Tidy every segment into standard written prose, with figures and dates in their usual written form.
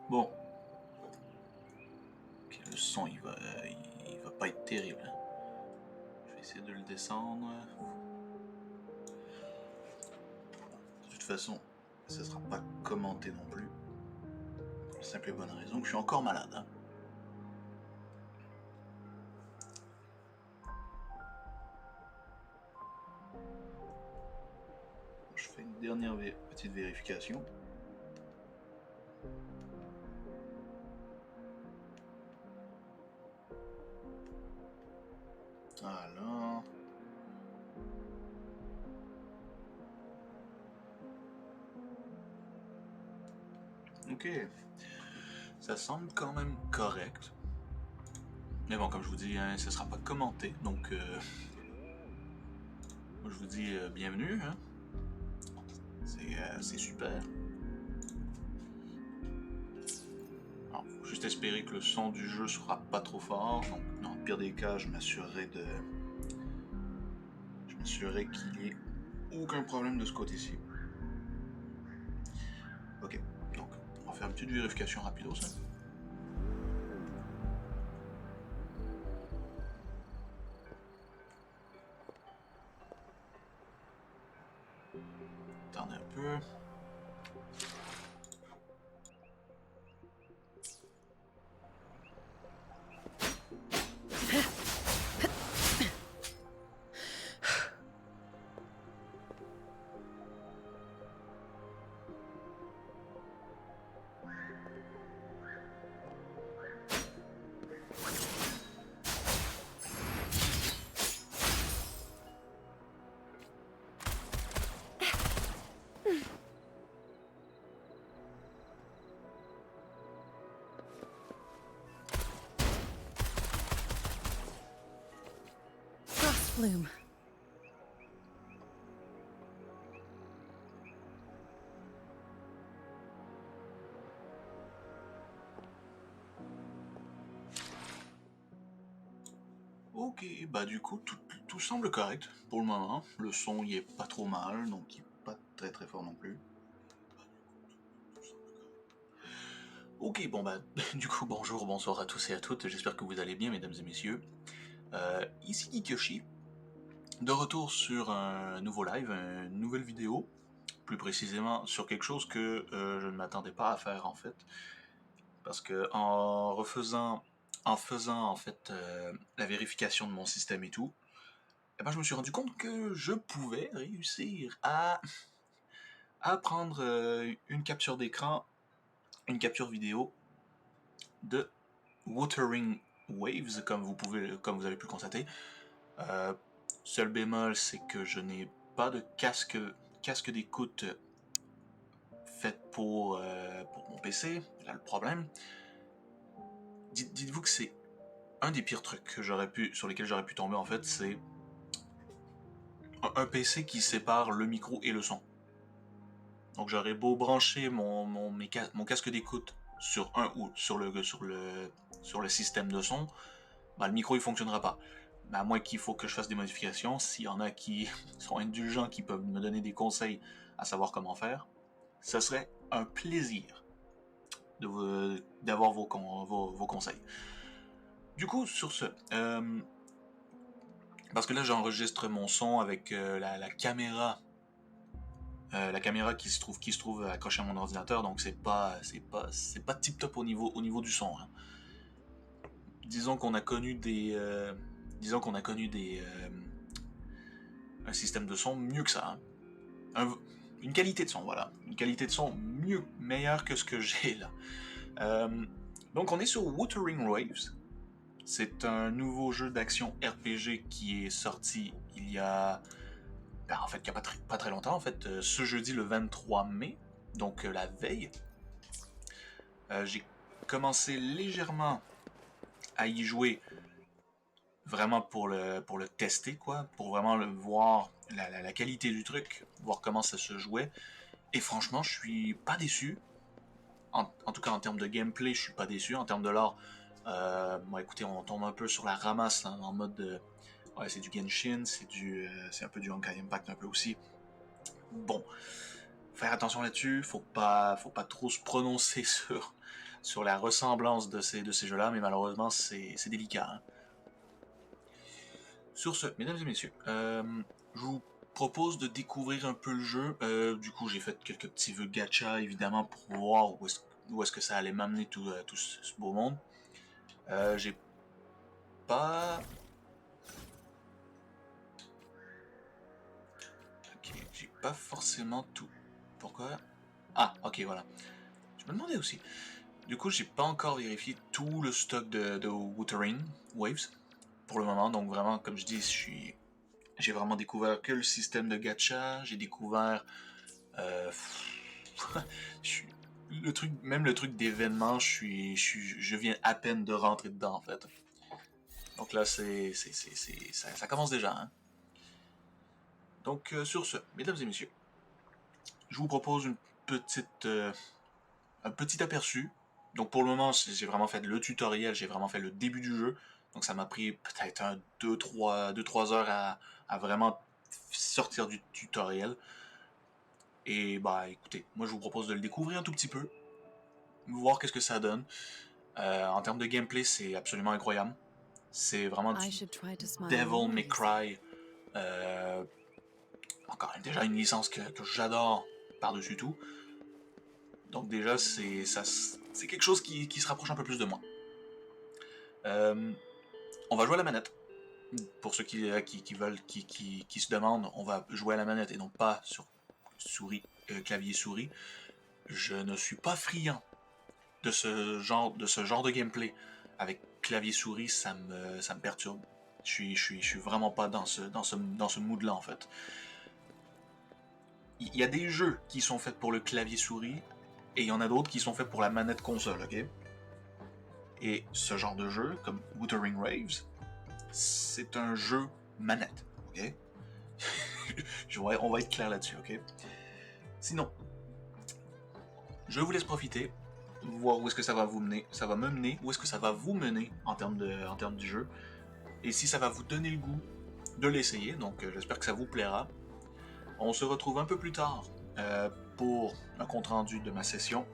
Bon. Ok, le son, il va pas être terrible. Hein. Je vais essayer de le descendre. De toute façon, ça sera pas commenté non plus. Pour la simple et bonne raison que je suis encore malade. Hein. Je fais une dernière petite vérification. Alors... Ok. Ça semble quand même correct. Mais bon, comme je vous dis, hein, ça sera pas commenté, donc... je vous dis bienvenue. Hein. C'est super. Alors, faut juste espérer que le son du jeu sera pas trop fort. Donc, dans le pire des cas, je m'assurerai qu'il n'y ait aucun problème de ce côté-ci. Ok, donc on va faire une petite vérification rapido, ça. Attendez un peu. Bloom. Ok, bah du coup, tout semble correct pour le moment. Le son, il est pas trop mal, donc il est pas très très fort non plus. Ok, bon bah, du coup, bonjour, bonsoir à tous et à toutes, j'espère que vous allez bien, mesdames et messieurs. Ici GeekYoshii, de retour sur un nouveau live, une nouvelle vidéo, plus précisément sur quelque chose que je ne m'attendais pas à faire en fait, parce que en faisant en fait la vérification de mon système et tout, et ben je me suis rendu compte que je pouvais réussir à prendre une capture d'écran, une capture vidéo de Wuthering Waves, comme vous avez pu le constater. Seul bémol, c'est que je n'ai pas de casque d'écoute fait pour mon PC. Là, le problème. Dites-vous que c'est un des pires trucs que sur lesquels j'aurais pu tomber en fait, c'est un PC qui sépare le micro et le son. Donc j'aurais beau brancher mon casque d'écoute sur un ou sur le système de son, bah le micro il fonctionnera pas. Mais à moins qu'il faut que je fasse des modifications, s'il y en a qui sont indulgents, qui peuvent me donner des conseils à savoir comment faire, ça serait un plaisir d'avoir vos conseils. Du coup, sur ce, parce que là j'enregistre mon son avec la caméra qui se trouve accrochée à mon ordinateur, donc c'est pas tip top au niveau du son. Hein. Disons qu'on a connu un système de son mieux que ça. Hein. Une qualité de son, voilà, une qualité de son meilleure que ce que j'ai là. Donc on est sur Wuthering Waves. C'est un nouveau jeu d'action RPG qui est sorti il y a pas très longtemps, en fait, ce jeudi le 23 mai, donc la veille. J'ai commencé légèrement à y jouer vraiment pour le tester, quoi, pour vraiment voir la qualité du truc, voir comment ça se jouait. Et franchement, je suis pas déçu. En tout cas, en termes de gameplay, je suis pas déçu. En termes de lore, écoutez, on tombe un peu sur la ramasse, hein, en mode ouais, c'est du Genshin, c'est un peu du Honkai Impact un peu aussi. Bon, faire attention là-dessus, faut pas trop se prononcer sur la ressemblance de ces jeux-là, mais malheureusement, c'est délicat. Hein. Sur ce, mesdames et messieurs, je vous propose de découvrir un peu le jeu. Du coup, j'ai fait quelques petits vœux gacha, évidemment, pour voir où est-ce que ça allait m'amener tout ce beau monde. J'ai pas... Ok, j'ai pas forcément tout. Pourquoi? Ah, ok, voilà. Je me demandais aussi. Du coup, j'ai pas encore vérifié tout le stock de Wuthering Waves pour le moment. Donc vraiment, comme je dis, j'ai vraiment découvert que le système de gacha. J'ai découvert le truc, même le truc d'événement. Je viens à peine de rentrer dedans en fait. Donc là, ça commence déjà. Hein. Donc sur ce, mesdames et messieurs, je vous propose un petit aperçu. Donc pour le moment, j'ai vraiment fait le tutoriel, j'ai vraiment fait le début du jeu. Donc ça m'a pris peut-être 2-3 heures à vraiment sortir du tutoriel. Et bah écoutez, moi je vous propose de le découvrir un tout petit peu, voir qu'est-ce que ça donne. En termes de gameplay, c'est absolument incroyable. C'est vraiment du Devil May Cry. Encore déjà une licence que j'adore par-dessus tout. Donc déjà, c'est quelque chose qui se rapproche un peu plus de moi. On va jouer à la manette. Pour ceux qui se demandent, on va jouer à la manette et non pas sur clavier souris. Je ne suis pas friand de ce genre de gameplay avec clavier souris, ça me perturbe. Je suis vraiment pas dans ce mood là en fait. Il y a des jeux qui sont faits pour le clavier souris et il y en a d'autres qui sont faits pour la manette console, ok? Et ce genre de jeu, comme Wuthering Waves, c'est un jeu manette, ok? On va être clair là-dessus, ok? Sinon, je vous laisse profiter, voir où est-ce que ça va vous mener, où est-ce que ça va vous mener en termes du jeu, et si ça va vous donner le goût de l'essayer, donc j'espère que ça vous plaira. On se retrouve un peu plus tard pour un compte-rendu de ma session,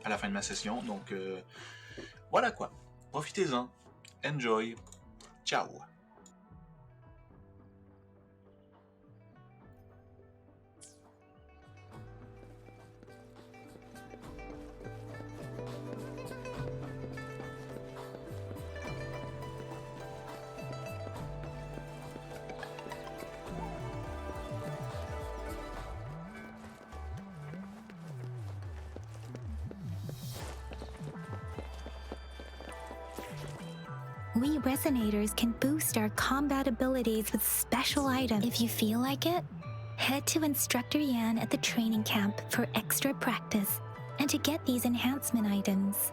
à la fin de ma session, donc voilà quoi. Profitez-en, enjoy, ciao! We Resonators can boost our combat abilities with special items. If you feel like it, head to Instructor Yan at the training camp for extra practice and to get these enhancement items.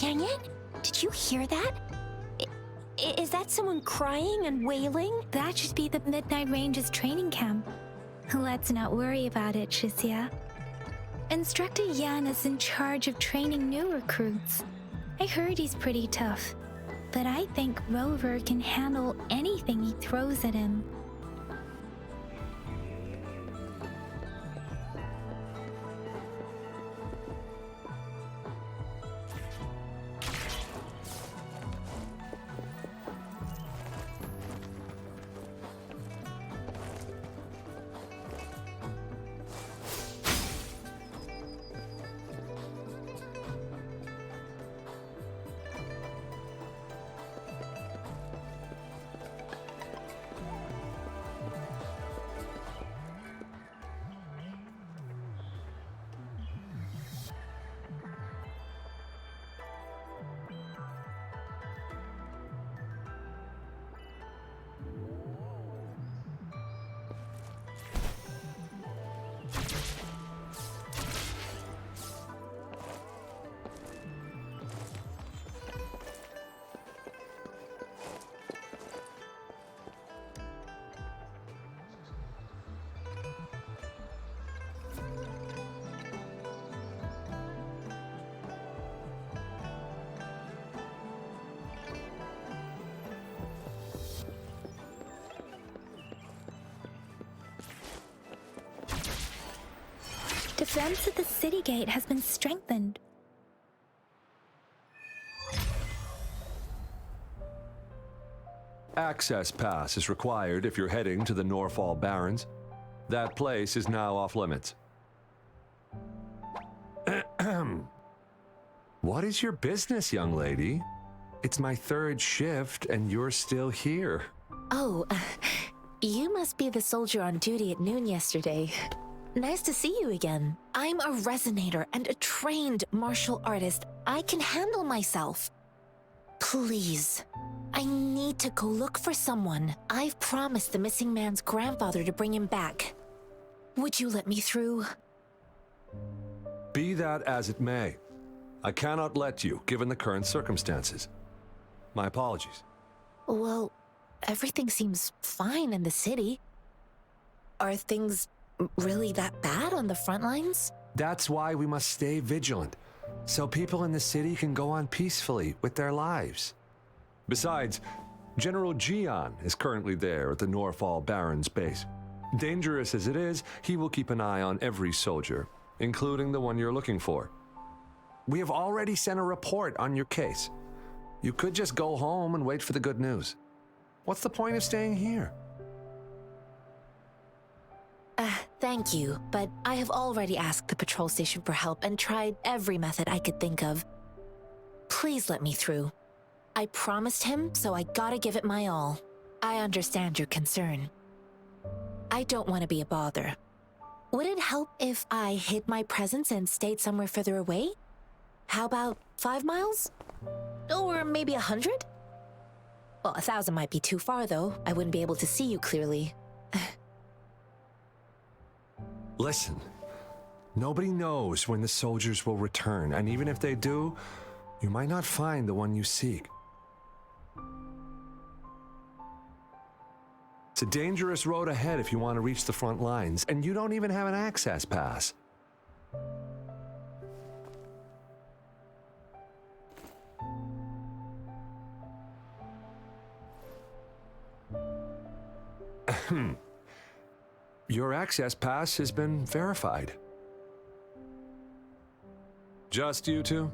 Yang Yan, did you hear that? Is that someone crying and wailing? That should be the Midnight Ranges training camp. Let's not worry about it, Shisia. Instructor Yan is in charge of training new recruits. I heard he's pretty tough, but I think Rover can handle anything he throws at him. Defense at the city gate has been strengthened. Access pass is required if you're heading to the Norfall Barrens. That place is now off limits. What is your business, young lady? It's my third shift and you're still here. Oh, you must be the soldier on duty at noon yesterday. Nice to see you again. I'm a resonator and a trained martial artist. I can handle myself. Please, I need to go look for someone. I've promised the missing man's grandfather to bring him back. Would you let me through? Be that as it may, I cannot let you, given the current circumstances. My apologies. Well, everything seems fine in the city. Are things really that bad on the front lines? That's why we must stay vigilant, so people in the city can go on peacefully with their lives. Besides, General Jian is currently there at the Norfall Barrens base. Dangerous as it is, he will keep an eye on every soldier, including the one you're looking for. We have already sent a report on your case. You could just go home and wait for the good news. What's the point of staying here? Thank you, but I have already asked the patrol station for help and tried every method I could think of. Please let me through. I promised him, so I gotta give it my all. I understand your concern. I don't want to be a bother. Would it help if I hid my presence and stayed somewhere further away? How about 5 miles? Or maybe 100? Well, 1,000 might be too far, though. I wouldn't be able to see you clearly. Listen, nobody knows when the soldiers will return, and even if they do, you might not find the one you seek. It's a dangerous road ahead if you want to reach the front lines, and you don't even have an access pass. Your access pass has been verified. Just you two?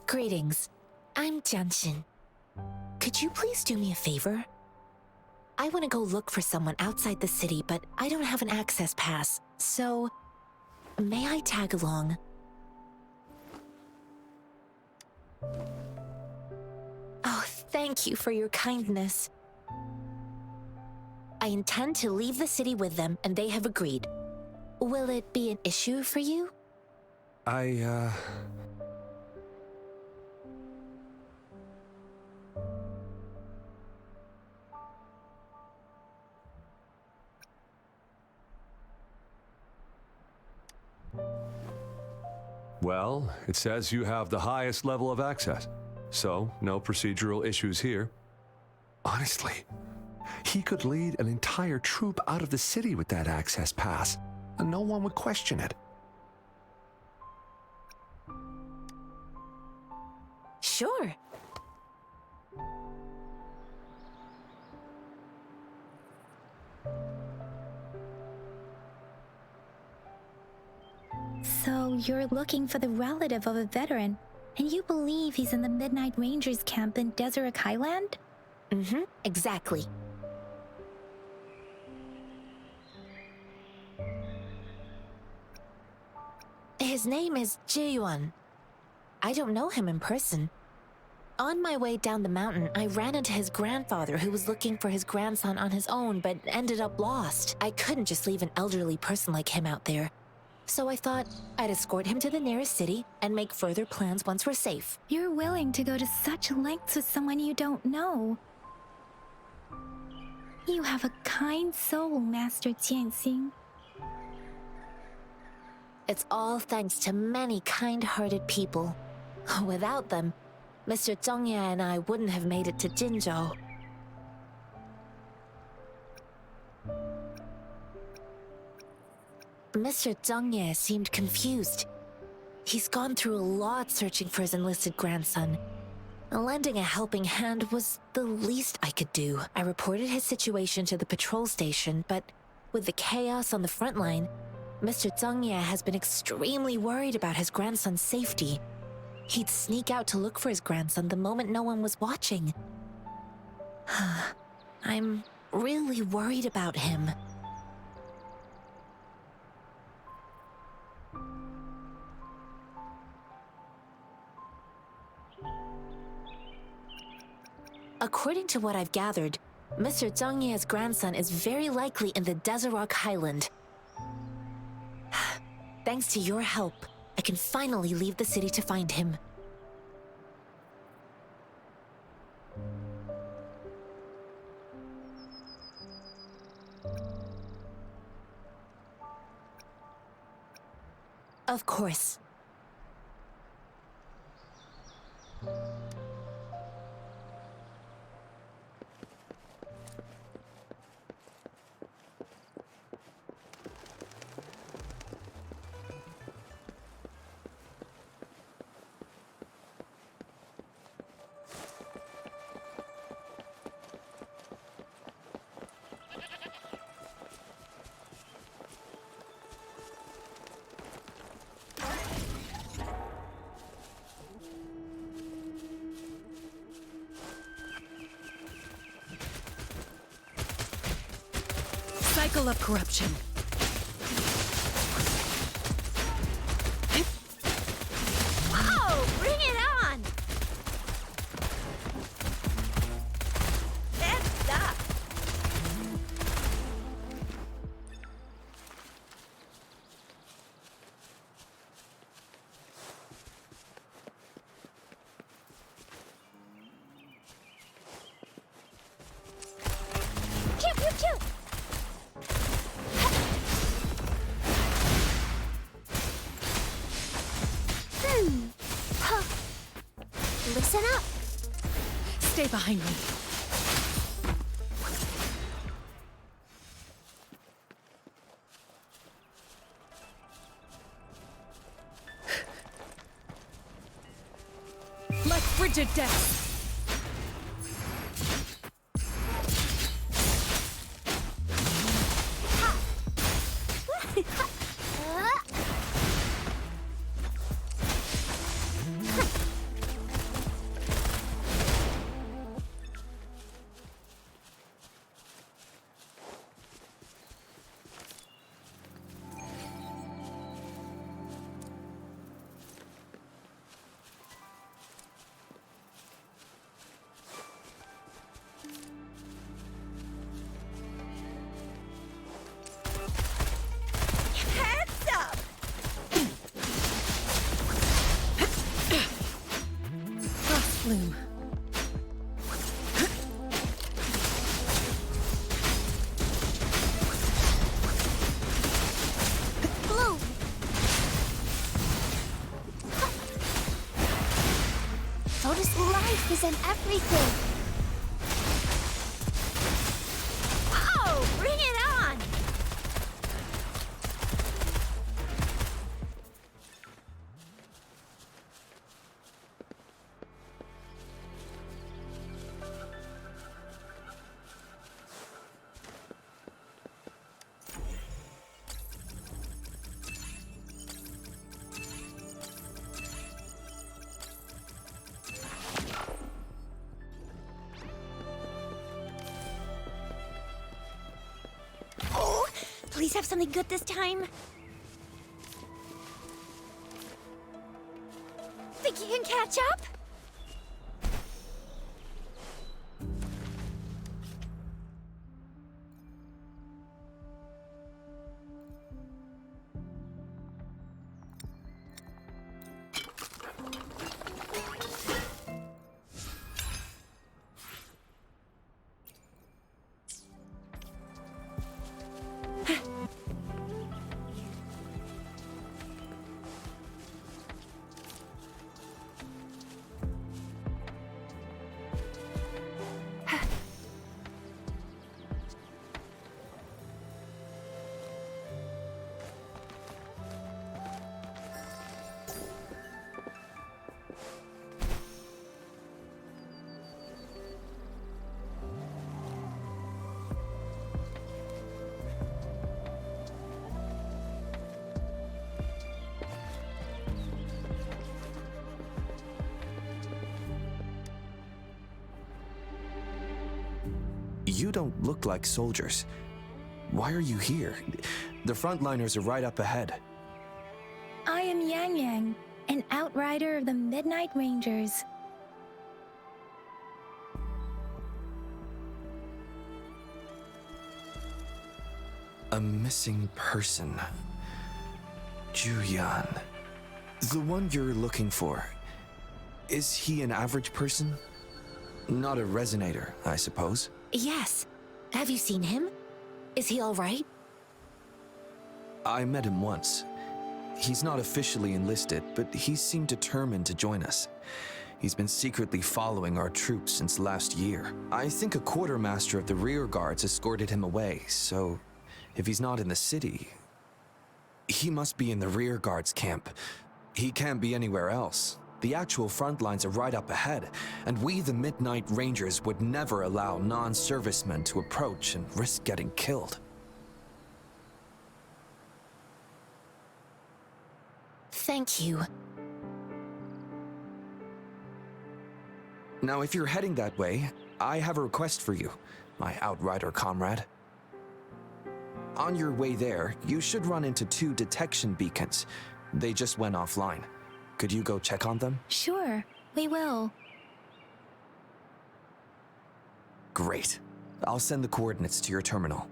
Greetings. I'm GENSHIN. Could you please do me a favor? I want to go look for someone outside the city, but I don't have an access pass, so may I tag along? Oh, thank you for your kindness. I intend to leave the city with them, and they have agreed. Will it be an issue for you? Well, it says you have the highest level of access, so no procedural issues here. Honestly, he could lead an entire troop out of the city with that access pass, and no one would question it. Sure. So you're looking for the relative of a veteran, and you believe he's in the Midnight Rangers camp in Deseret Highland? Exactly. His name is Jae-yuan. I don't know him in person. On my way down the mountain, I ran into his grandfather who was looking for his grandson on his own but ended up lost. I couldn't just leave an elderly person like him out there. So I thought I'd escort him to the nearest city and make further plans once we're safe. You're willing to go to such lengths with someone you don't know. You have a kind soul, Master Jianxing. It's all thanks to many kind-hearted people. Without them, Mr. Zhongye and I wouldn't have made it to Jinzhou. Mr. Zhangye seemed confused. He's gone through a lot searching for his enlisted grandson. Lending a helping hand was the least I could do. I reported his situation to the patrol station, but with the chaos on the front line, Mr. Zhangye has been extremely worried about his grandson's safety. He'd sneak out to look for his grandson the moment no one was watching. I'm really worried about him. According to what I've gathered, Mr. Zhangye's grandson is very likely in the Desert Highland. Thanks to your help, I can finally leave the city to find him. Of course. Cycle of corruption. Oh, bring it on! That's up. Pew, pew, pew. Listen up. Stay behind me. Like frigid death. Heads up. Frost flume. Bloom. Lotus life is in everything. Oh, bring it on. Oh, please have something good this time. Think you can catch up? You don't look like soldiers. Why are you here? The frontliners are right up ahead. I am Yang Yang, an outrider of the Midnight Rangers. A missing person. Juyan. The one you're looking for. Is he an average person? Not a resonator, I suppose. Yes. Have you seen him? Is he all right? I met him once. He's not officially enlisted, but he seemed determined to join us. He's been secretly following our troops since last year. I think a quartermaster of the rear guards escorted him away, so if he's not in the city, he must be in the rear guards camp. He can't be anywhere else. The actual front lines are right up ahead, and we, the Midnight Rangers, would never allow non-servicemen to approach and risk getting killed. Thank you. Now, if you're heading that way, I have a request for you, my outrider comrade. On your way there, you should run into 2 detection beacons. They just went offline. Could you go check on them? Sure, we will. Great. I'll send the coordinates to your terminal.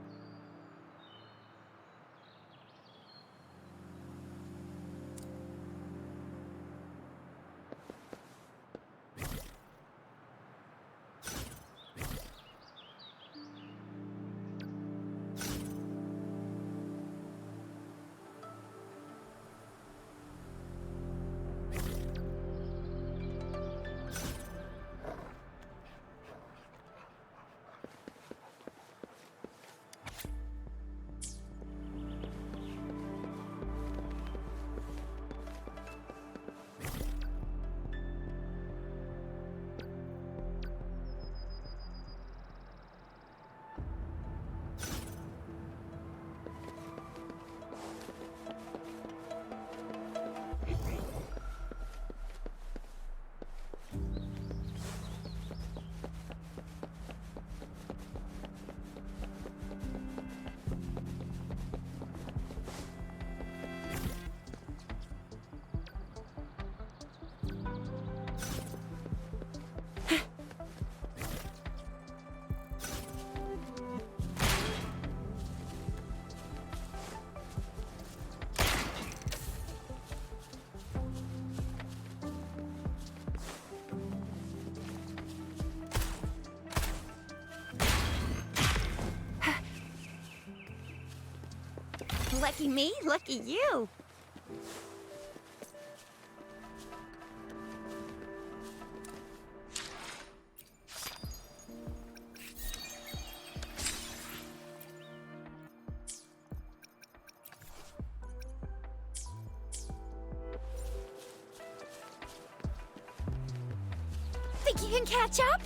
Lucky me, lucky you. Think you can catch up?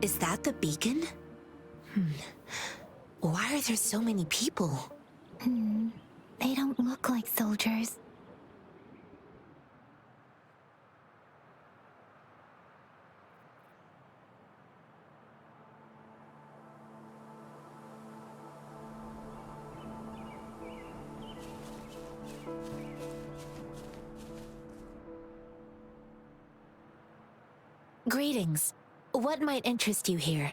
Is that the beacon? Why are there so many people? They don't look like soldiers. Greetings. What might interest you here?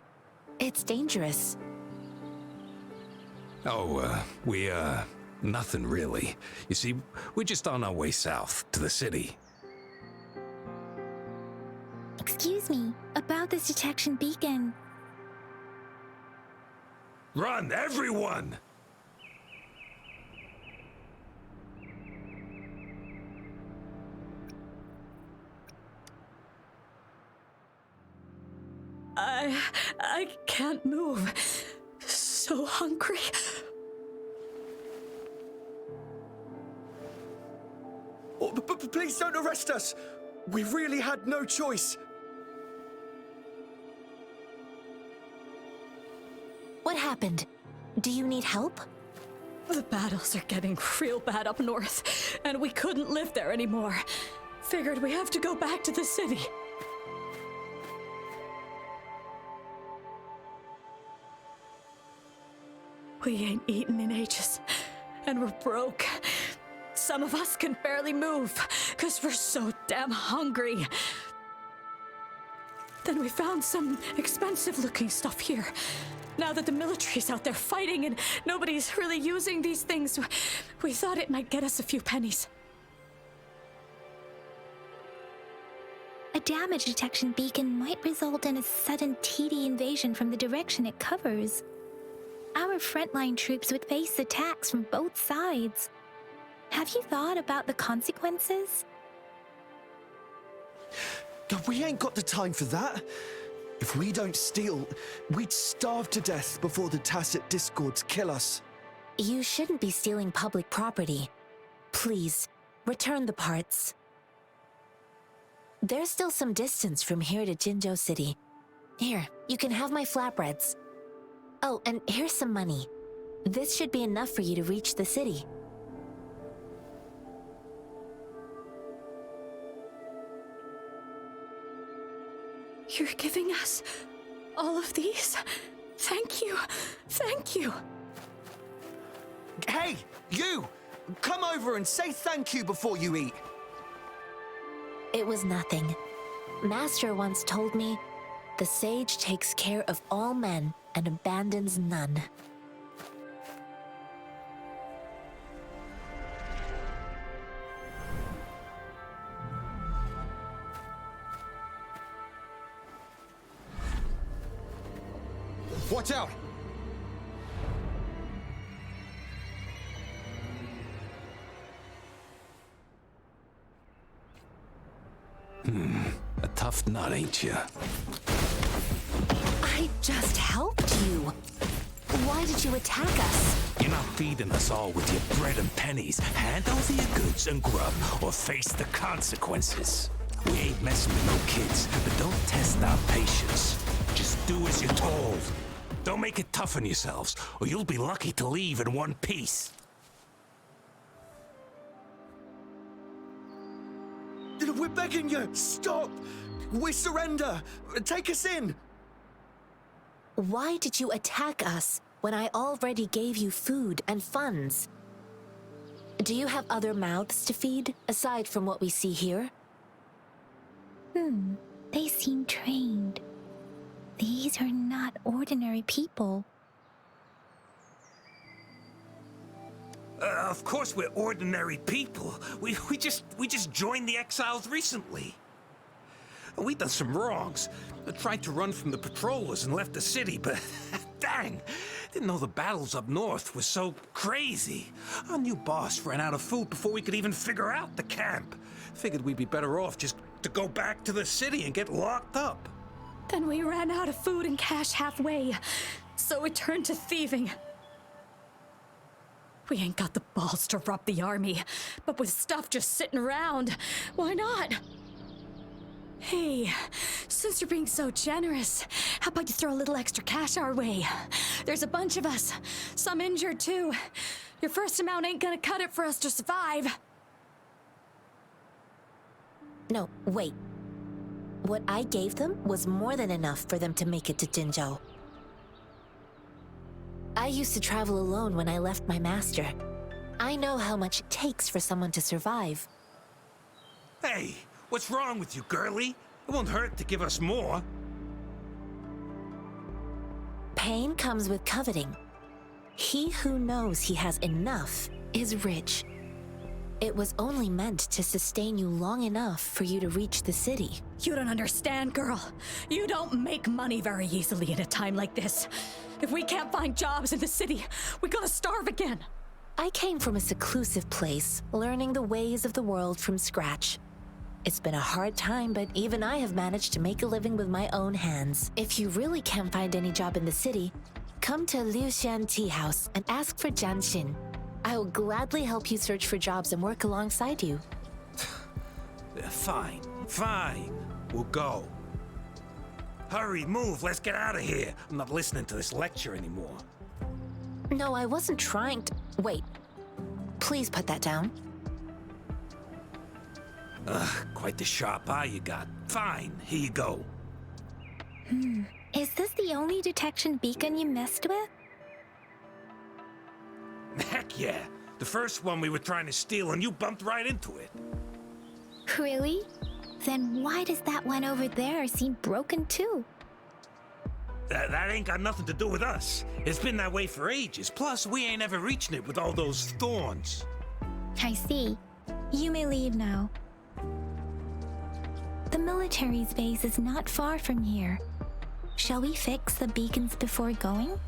It's dangerous. Oh, nothing really. You see, we're just on our way south to the city. Excuse me, about this detection beacon. Run, everyone! I can't move. So hungry. Oh, but please don't arrest us. We really had no choice. What happened? Do you need help? The battles are getting real bad up north, and we couldn't live there anymore. Figured we have to go back to the city. We ain't eaten in ages, and we're broke. Some of us can barely move, 'cause we're so damn hungry. Then we found some expensive-looking stuff here. Now that the military's out there fighting and nobody's really using these things, we thought it might get us a few pennies. A damage detection beacon might result in a sudden TD invasion from the direction it covers. Our frontline troops would face attacks from both sides. Have you thought about the consequences? We ain't got the time for that. If we don't steal, we'd starve to death before the tacit discords kill us. You shouldn't be stealing public property. Please, return the parts. There's still some distance from here to Jinzhou City. Here, you can have my flatbreads. Oh, and here's some money. This should be enough for you to reach the city. You're giving us all of these? Thank you. Thank you. Hey, you! Come over and say thank you before you eat. It was nothing. Master once told me, the sage takes care of all men and abandons none. Watch out! A tough nut, ain't you? I just helped you. Why did you attack us? You're not feeding us all with your bread and pennies. Hand over your goods and grub, or face the consequences. We ain't messing with no kids, but don't test our patience. Just do as you're told. Don't make it tough on yourselves, or you'll be lucky to leave in one piece. We're begging you, stop! We surrender! Take us in! Why did you attack us when I already gave you food and funds? Do you have other mouths to feed, aside from what we see here? They seem trained. These are not ordinary people. Of course we're ordinary people. We just joined the exiles recently. We done some wrongs. Tried to run from the patrollers and left the city, but dang, didn't know the battles up north were so crazy. Our new boss ran out of food before we could even figure out the camp. Figured we'd be better off just to go back to the city and get locked up. Then we ran out of food and cash halfway, so we turned to thieving. We ain't got the balls to rob the army, but with stuff just sitting around, why not? Hey, since you're being so generous, how about you throw a little extra cash our way? There's a bunch of us, some injured too. Your first amount ain't gonna cut it for us to survive. No, wait. What I gave them was more than enough for them to make it to Jinzhou. I used to travel alone when I left my master. I know how much it takes for someone to survive. Hey, what's wrong with you, girlie? It won't hurt to give us more. Pain comes with coveting. He who knows he has enough is rich. It was only meant to sustain you long enough for you to reach the city. You don't understand, girl. You don't make money very easily in a time like this. If we can't find jobs in the city, we're gonna starve again. I came from a seclusive place, learning the ways of the world from scratch. It's been a hard time, but even I have managed to make a living with my own hands. If you really can't find any job in the city, come to Liuxian Tea House and ask for GENSHIN. I will gladly help you search for jobs and work alongside you. Fine, fine. We'll go. Hurry, move, let's get out of here. I'm not listening to this lecture anymore. No, I wasn't trying to... Wait. Please put that down. Quite the sharp eye you got. Fine, here you go. Is this the only detection beacon you messed with? Heck yeah. The first one we were trying to steal and you bumped right into it. Really? Then why does that one over there seem broken too? That ain't got nothing to do with us. It's been that way for ages. Plus, we ain't ever reaching it with all those thorns. I see. You may leave now. The military's base is not far from here. Shall we fix the beacons before going?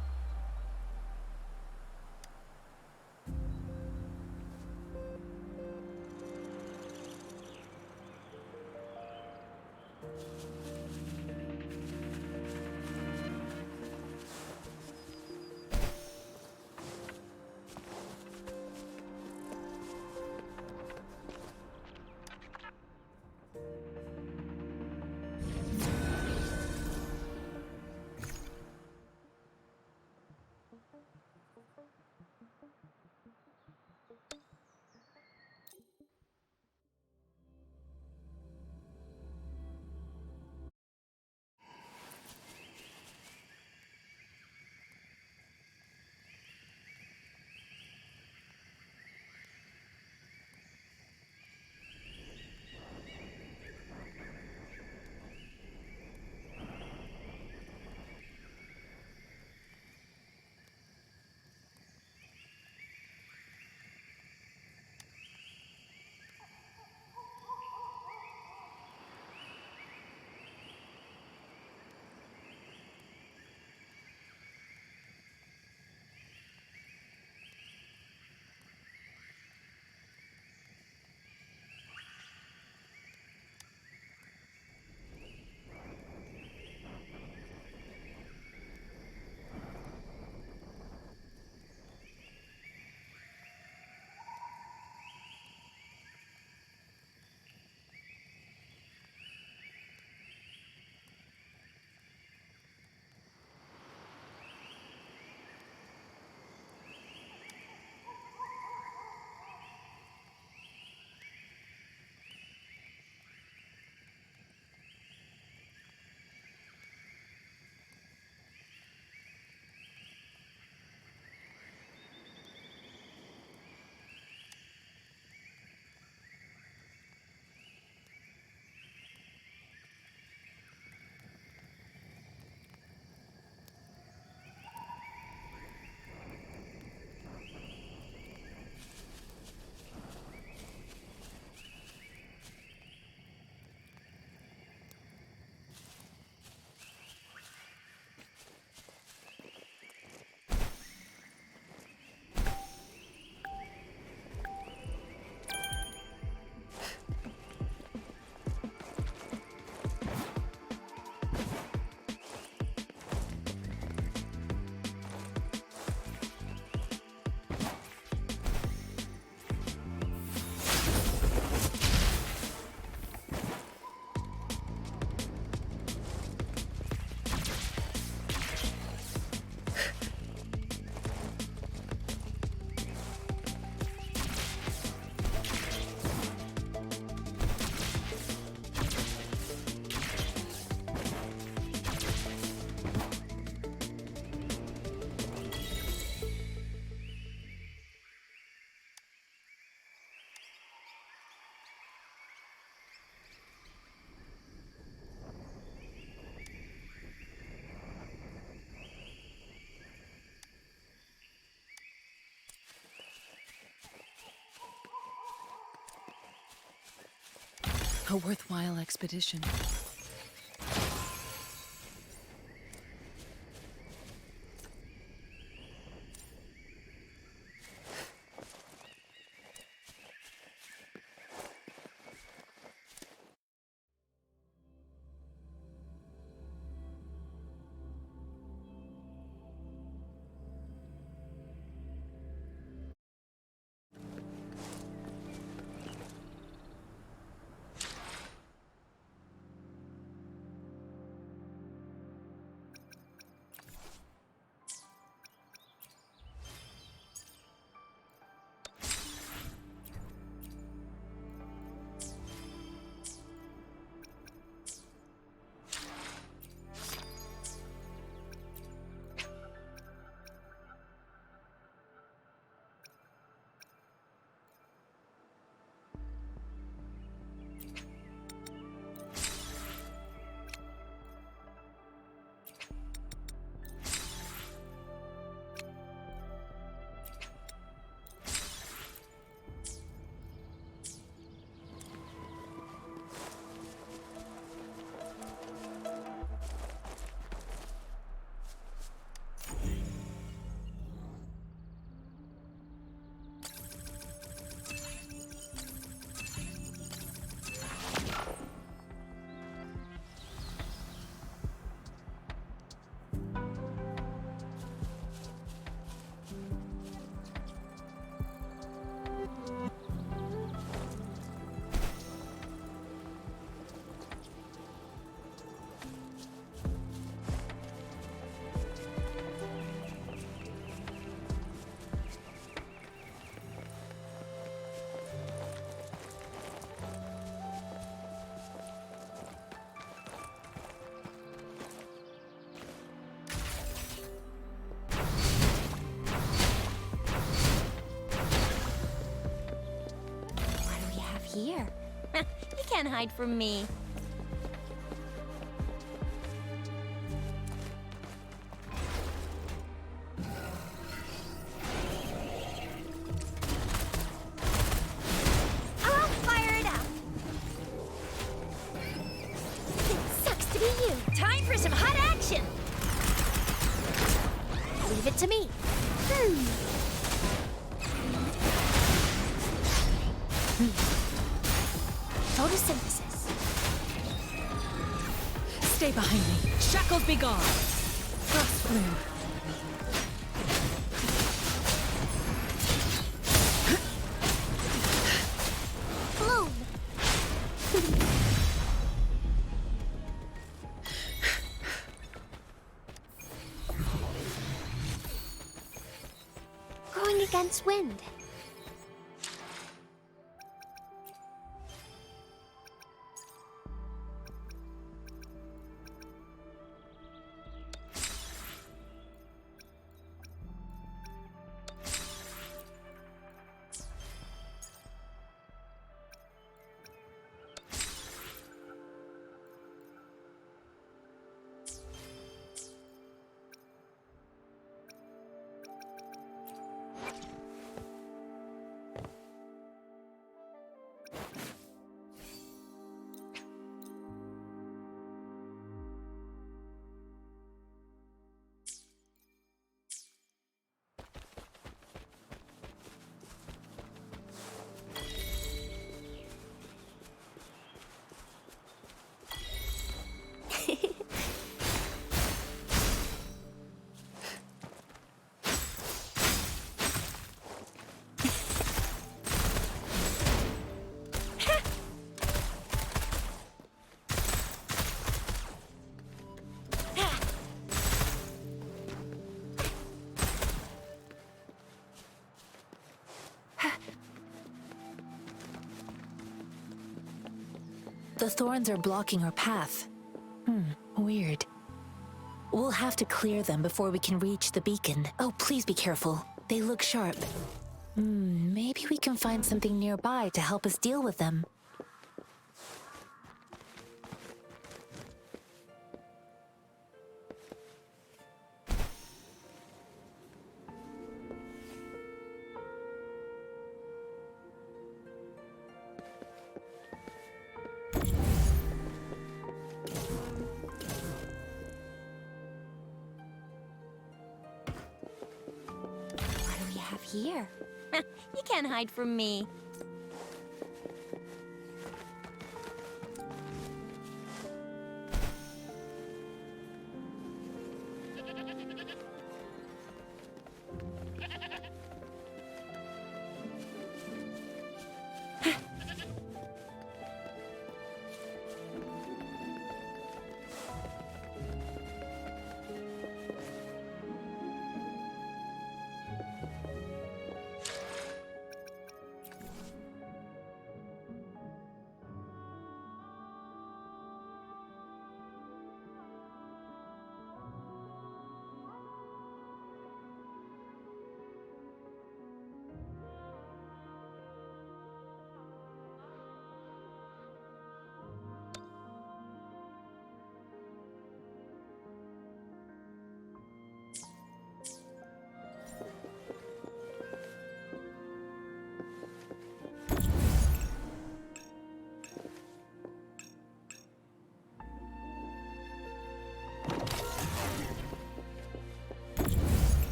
A worthwhile expedition. can't hide from me. I'll fire it up. It sucks to be you. Time for some hot action. Leave it to me. Photosynthesis. Stay behind me. Shackles be gone. Frost bloom. Bloom. Going against wind. The thorns are blocking our path. Weird. We'll have to clear them before we can reach the beacon. Oh, please be careful. They look sharp. Maybe we can find something nearby to help us deal with them. Here. You can't hide from me.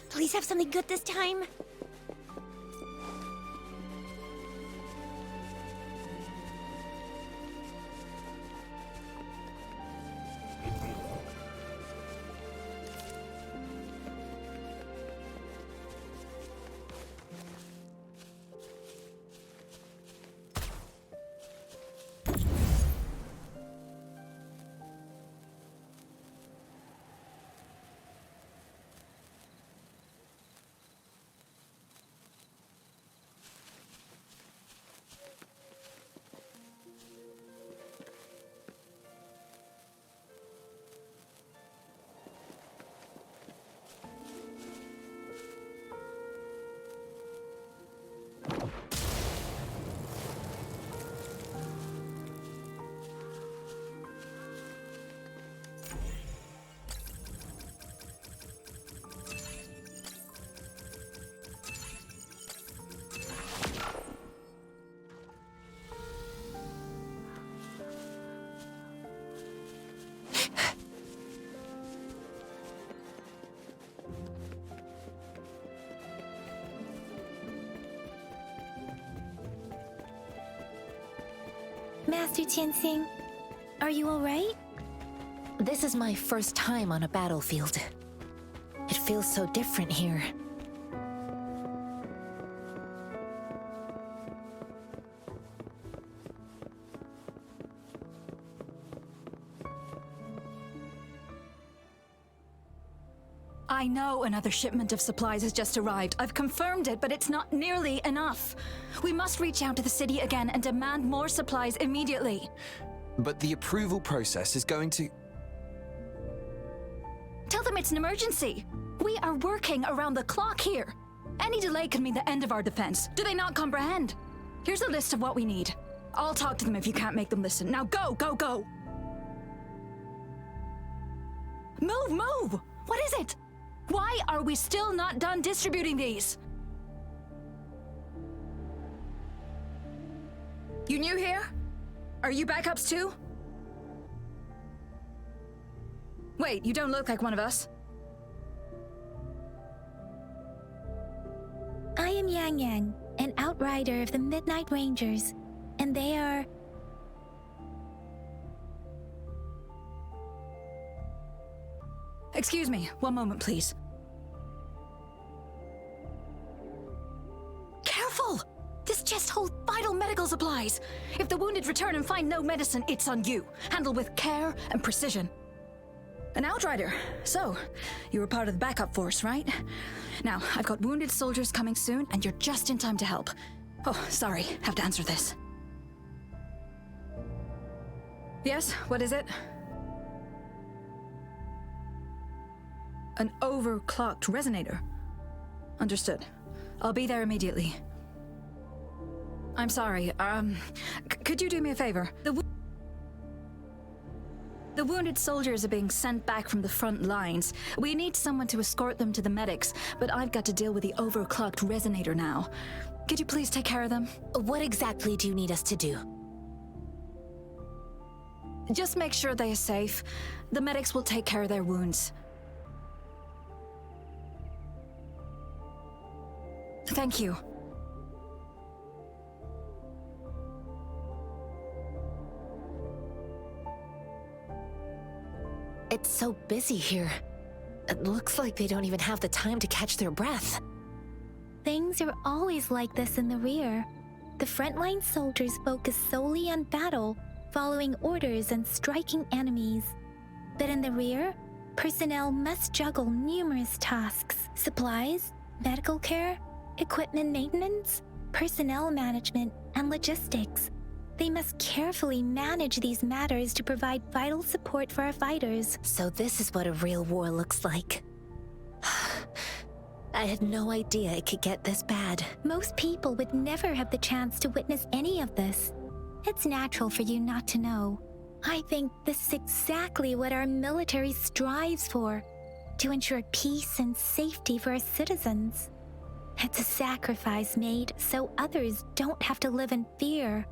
Please have something good this time. Master Tianxing, are you alright? This is my first time on a battlefield. It feels so different here. I know another shipment of supplies has just arrived. I've confirmed it, but it's not nearly enough. We must reach out to the city again and demand more supplies immediately. But the approval process is going to... Tell them it's an emergency. We are working around the clock here. Any delay could mean the end of our defense. Do they not comprehend? Here's a list of what we need. I'll talk to them if you can't make them listen. Now go, go, go! Move, move! What is it? Why are we still not done distributing these? You new here? Are you backups too? Wait, you don't look like one of us. I am Yang Yang, an outrider of the Midnight Rangers, and they are... Excuse me, one moment, please. Careful! This chest holds vital medical supplies. If the wounded return and find no medicine, it's on you. Handle with care and precision. An outrider. So, you were part of the backup force, right? Now, I've got wounded soldiers coming soon, and you're just in time to help. Oh, sorry, have to answer this. Yes, what is it? An overclocked resonator. Understood. I'll be there immediately. I'm sorry, could you do me a favor? The wounded soldiers are being sent back from the front lines. We need someone to escort them to the medics, but I've got to deal with the overclocked resonator now. Could you please take care of them? What exactly do you need us to do? Just make sure they are safe. The medics will take care of their wounds. Thank you. It's so busy here. It looks like they don't even have the time to catch their breath. Things are always like this in the rear. The frontline soldiers focus solely on battle, following orders and striking enemies. But in the rear, personnel must juggle numerous tasks: supplies, medical care, equipment maintenance, personnel management, and logistics. They must carefully manage these matters to provide vital support for our fighters. So this is what a real war looks like. I had no idea it could get this bad. Most people would never have the chance to witness any of this. It's natural for you not to know. I think this is exactly what our military strives for, to ensure peace and safety for our citizens. It's a sacrifice made so others don't have to live in fear.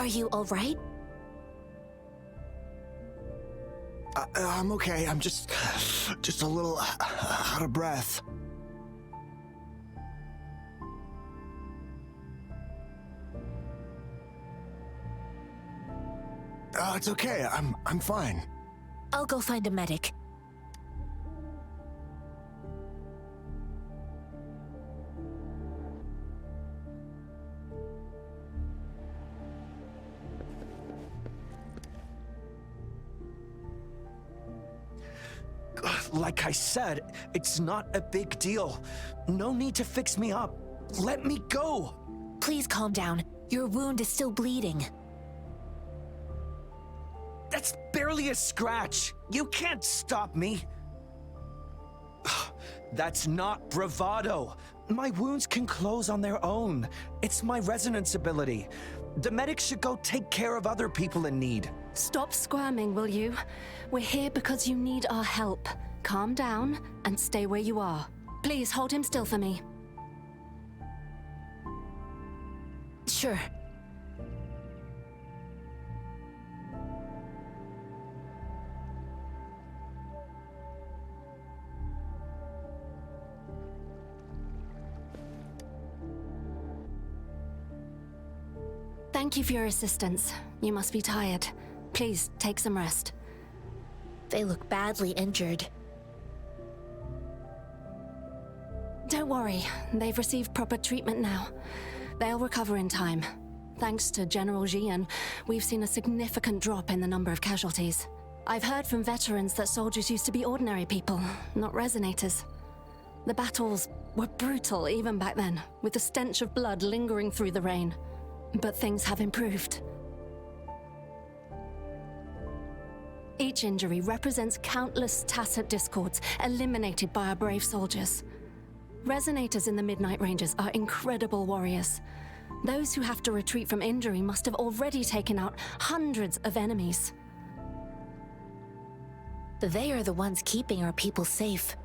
Are you all right? I'm okay. I'm just a little out of breath. It's okay. I'm fine. I'll go find a medic. Like I said, it's not a big deal. No need to fix me up. Let me go. Please calm down. Your wound is still bleeding. That's barely a scratch. You can't stop me. That's not bravado. My wounds can close on their own. It's my resonance ability. The medics should go take care of other people in need. Stop squirming, will you? We're here because you need our help. Calm down and stay where you are. Please hold him still for me. Sure. Thank you for your assistance. You must be tired. Please, take some rest. They look badly injured. Don't worry, they've received proper treatment now. They'll recover in time. Thanks to General GEN, we've seen a significant drop in the number of casualties. I've heard from veterans that soldiers used to be ordinary people, not resonators. The battles were brutal even back then, with the stench of blood lingering through the rain. But things have improved. Each injury represents countless tacit discords eliminated by our brave soldiers. Resonators in the Midnight Rangers are incredible warriors. Those who have to retreat from injury must have already taken out hundreds of enemies. They are the ones keeping our people safe.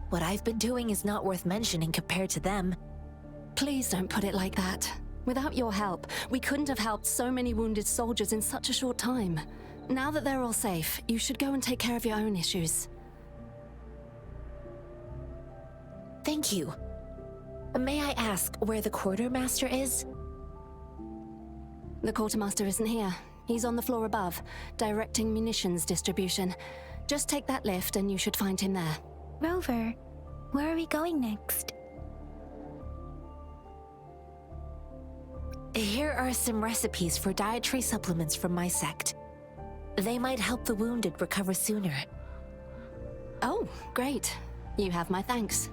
What I've been doing is not worth mentioning compared to them. Please don't put it like that. Without your help, we couldn't have helped so many wounded soldiers in such a short time. Now that they're all safe, you should go and take care of your own issues. Thank you. May I ask where the quartermaster is? The quartermaster isn't here. He's on the floor above, directing munitions distribution. Just take that lift and you should find him there. Rover, where are we going next? Here are some recipes for dietary supplements from my sect. They might help the wounded recover sooner. Oh, great. You have my thanks.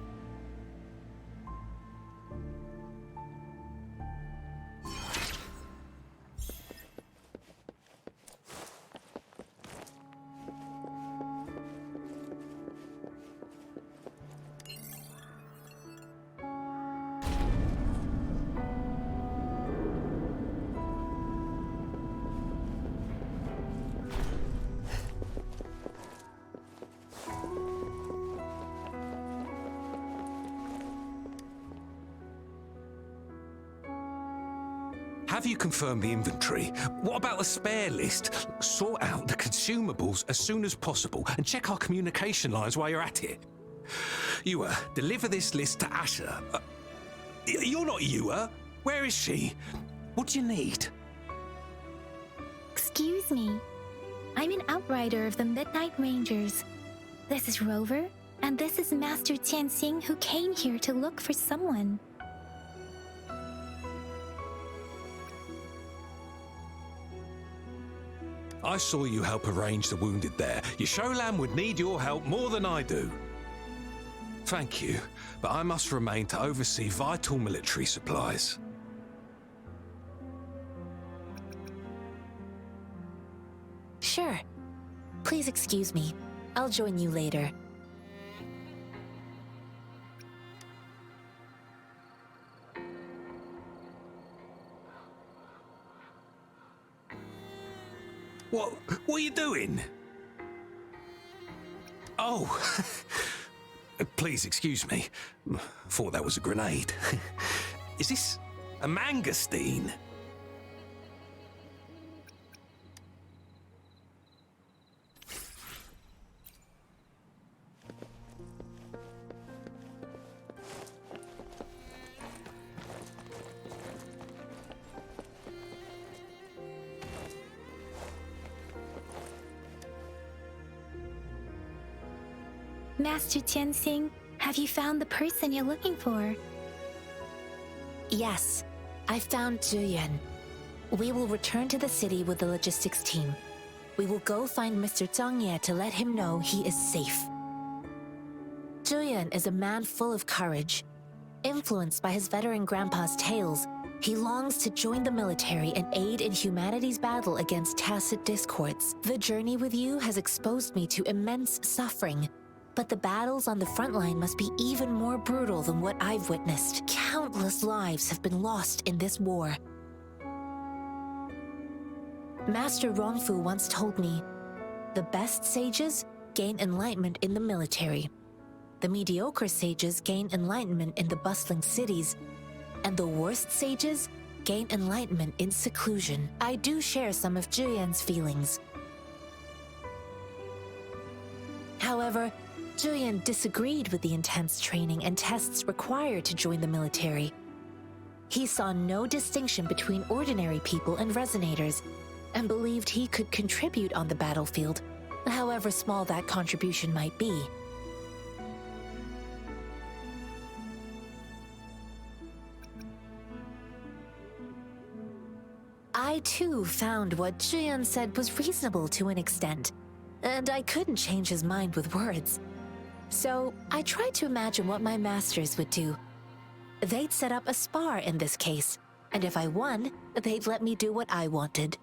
Have you confirmed the inventory? What about the spare list? Sort out the consumables as soon as possible and check our communication lines while you're at it. Ewa, deliver this list to Asher. You're not Ewa. Where is she? What do you need? Excuse me. I'm an outrider of the Midnight Rangers. This is Rover, and this is Master Tianxing, who came here to look for someone. I saw you help arrange the wounded there. Your Sholan would need your help more than I do. Thank you, but I must remain to oversee vital military supplies. Sure. Please excuse me. I'll join you later. What are you doing? Oh, please excuse me. Thought that was a grenade. Is this a mangosteen? Master Tianxing, have you found the person you're looking for? Yes, I found Zhiyuan. We will return to the city with the logistics team. We will go find Mr. Zhang Ye to let him know he is safe. Zhiyuan is a man full of courage. Influenced by his veteran grandpa's tales, he longs to join the military and aid in humanity's battle against tacit discords. The journey with you has exposed me to immense suffering, but the battles on the front line must be even more brutal than what I've witnessed. Countless lives have been lost in this war. Master Rongfu once told me, the best sages gain enlightenment in the military. The mediocre sages gain enlightenment in the bustling cities, and the worst sages gain enlightenment in seclusion. I do share some of Zhiyuan's feelings. However, Zhiyuan disagreed with the intense training and tests required to join the military. He saw no distinction between ordinary people and resonators, and believed he could contribute on the battlefield, however small that contribution might be. I too found what Zhiyuan said was reasonable to an extent, and I couldn't change his mind with words. So I tried to imagine what my masters would do. They'd set up a spar in this case, and if I won, they'd let me do what I wanted.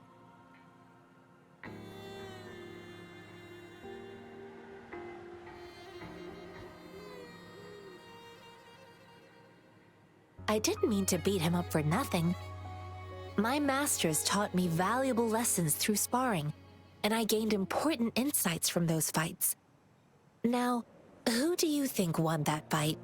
I didn't mean to beat him up for nothing. My masters taught me valuable lessons through sparring, and I gained important insights from those fights. Now, who do you think won that fight?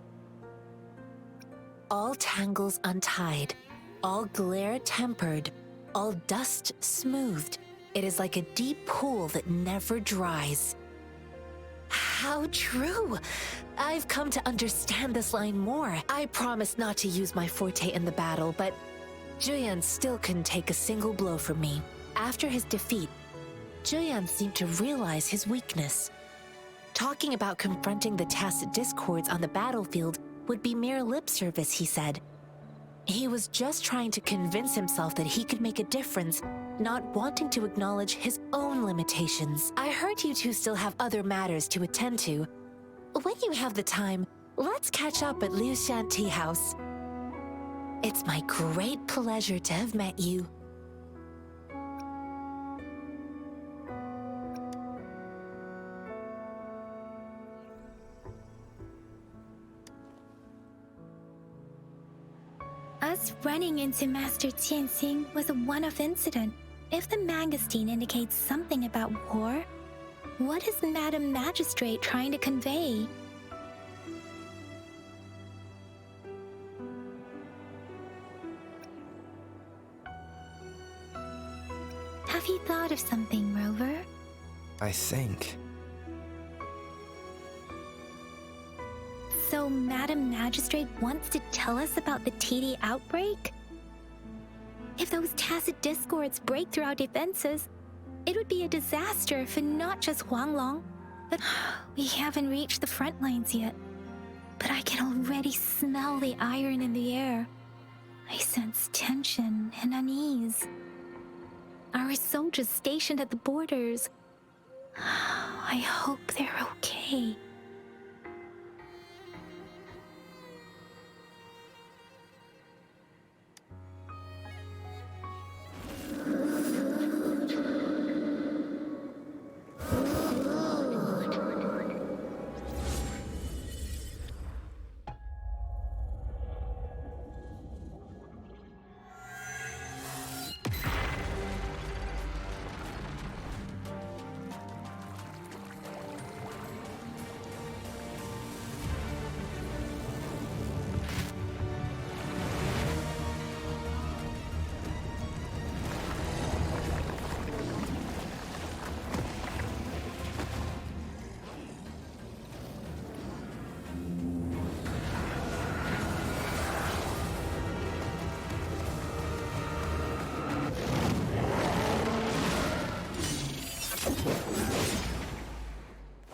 All tangles untied, all glare tempered, all dust smoothed. It is like a deep pool that never dries. How true! I've come to understand this line more. I promised not to use my forte in the battle, but Zhiyuan still couldn't take a single blow from me. After his defeat, Zhiyuan seemed to realize his weakness. Talking about confronting the tacit discords on the battlefield would be mere lip service, he said. He was just trying to convince himself that he could make a difference, not wanting to acknowledge his own limitations. I heard you two still have other matters to attend to. When you have the time, let's catch up at Liu Shan Tea House. It's my great pleasure to have met you. Us running into Master Tianxing was a one-off incident. If the magazine indicates something about war, what is Madam Magistrate trying to convey? Have you thought of something, Rover? I think. So Madam Magistrate wants to tell us about the TD outbreak? If those tacit discords break through our defenses, it would be a disaster for not just Huanglong, but we haven't reached the front lines yet. But I can already smell the iron in the air. I sense tension and unease. Our soldiers stationed at the borders, I hope they're okay.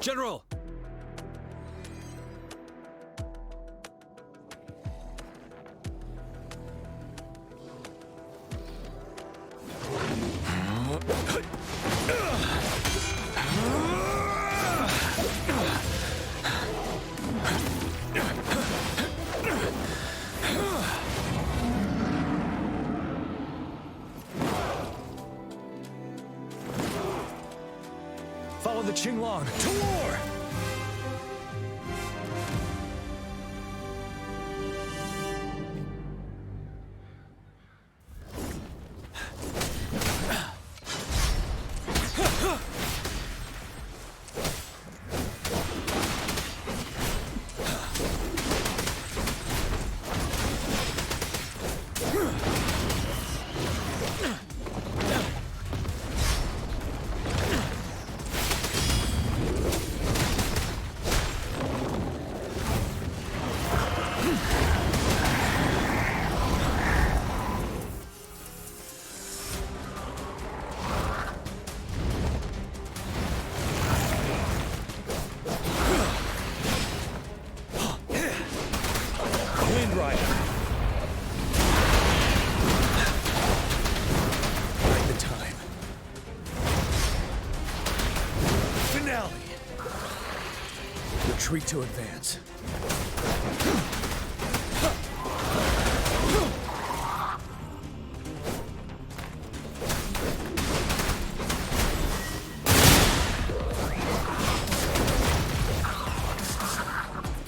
General! Follow the Qinglong to war! Retreat to advance.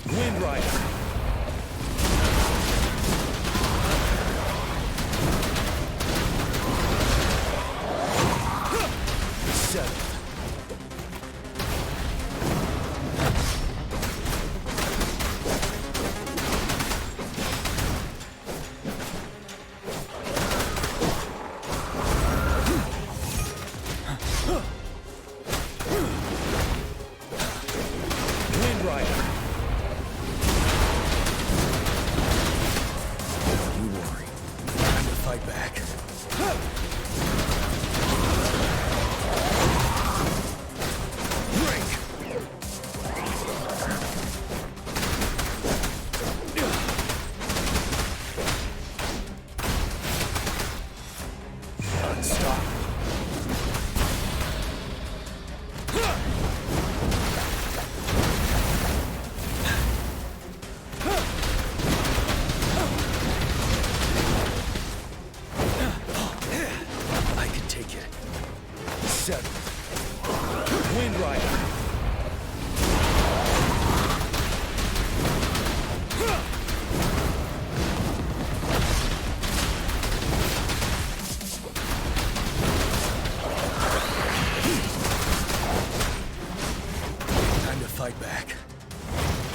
Wind Rider. Settle.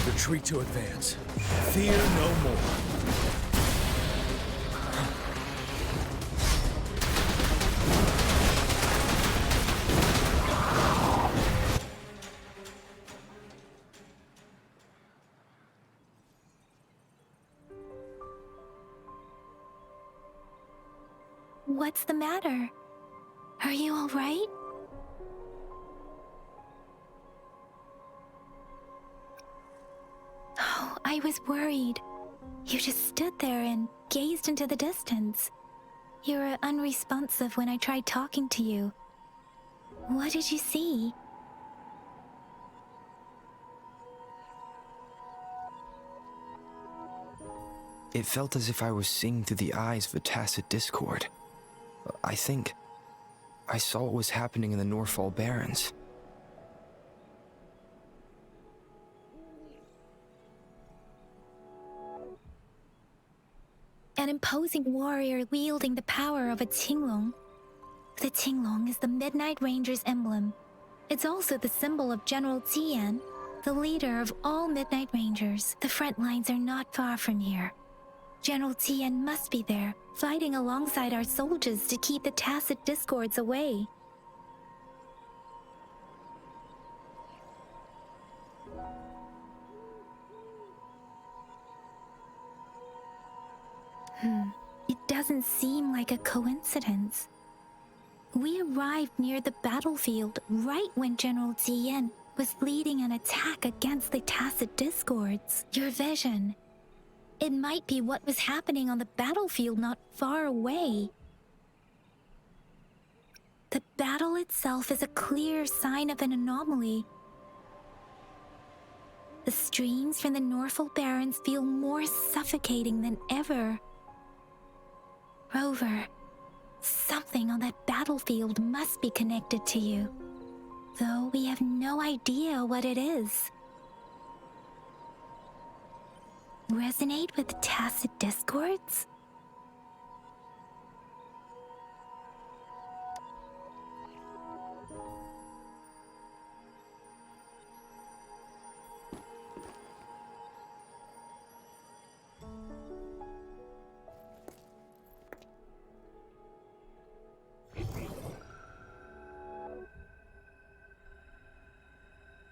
Retreat to advance. Fear no more. What's the matter? Are you all right? Oh, I was worried. You just stood there and gazed into the distance. You were unresponsive when I tried talking to you. What did you see? It felt as if I was seeing through the eyes of a tacit discord. I think I saw what was happening in the Norfall Barrens. An imposing warrior wielding the power of a Qinglong. The Qinglong is the Midnight Ranger's emblem. It's also the symbol of General Tian, the leader of all Midnight Rangers. The front lines are not far from here. General Tian must be there, fighting alongside our soldiers to keep the tacit discords away. It doesn't seem like a coincidence. We arrived near the battlefield right when General Tian was leading an attack against the tacit discords. Your vision. It might be what was happening on the battlefield not far away. The battle itself is a clear sign of an anomaly. The streams from the Norfall Barrens feel more suffocating than ever. Rover, something on that battlefield must be connected to you. though we have no idea what it is. Resonate with tacit discords?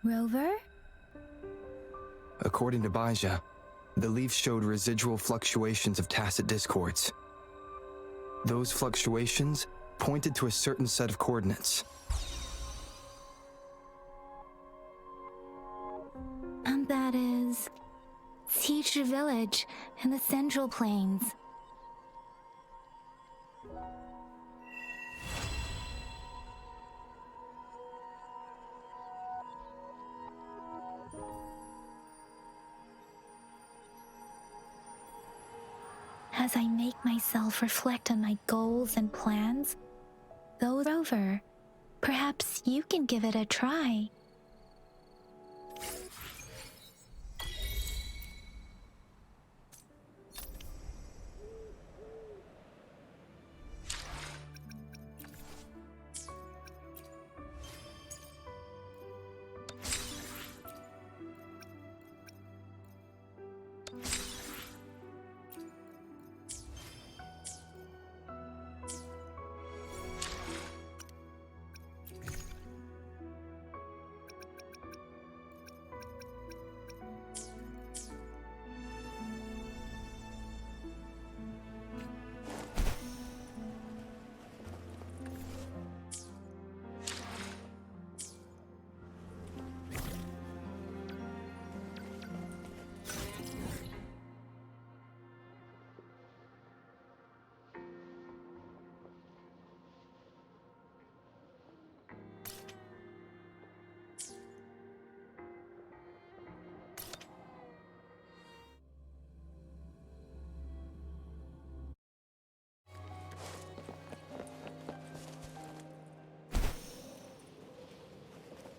Rover? According to Baija, the leaf showed residual fluctuations of tacit discords. Those fluctuations pointed to a certain set of coordinates. And that is... Teacher Village in the Central Plains. As I make myself reflect on my goals and plans, those over, perhaps you can give it a try.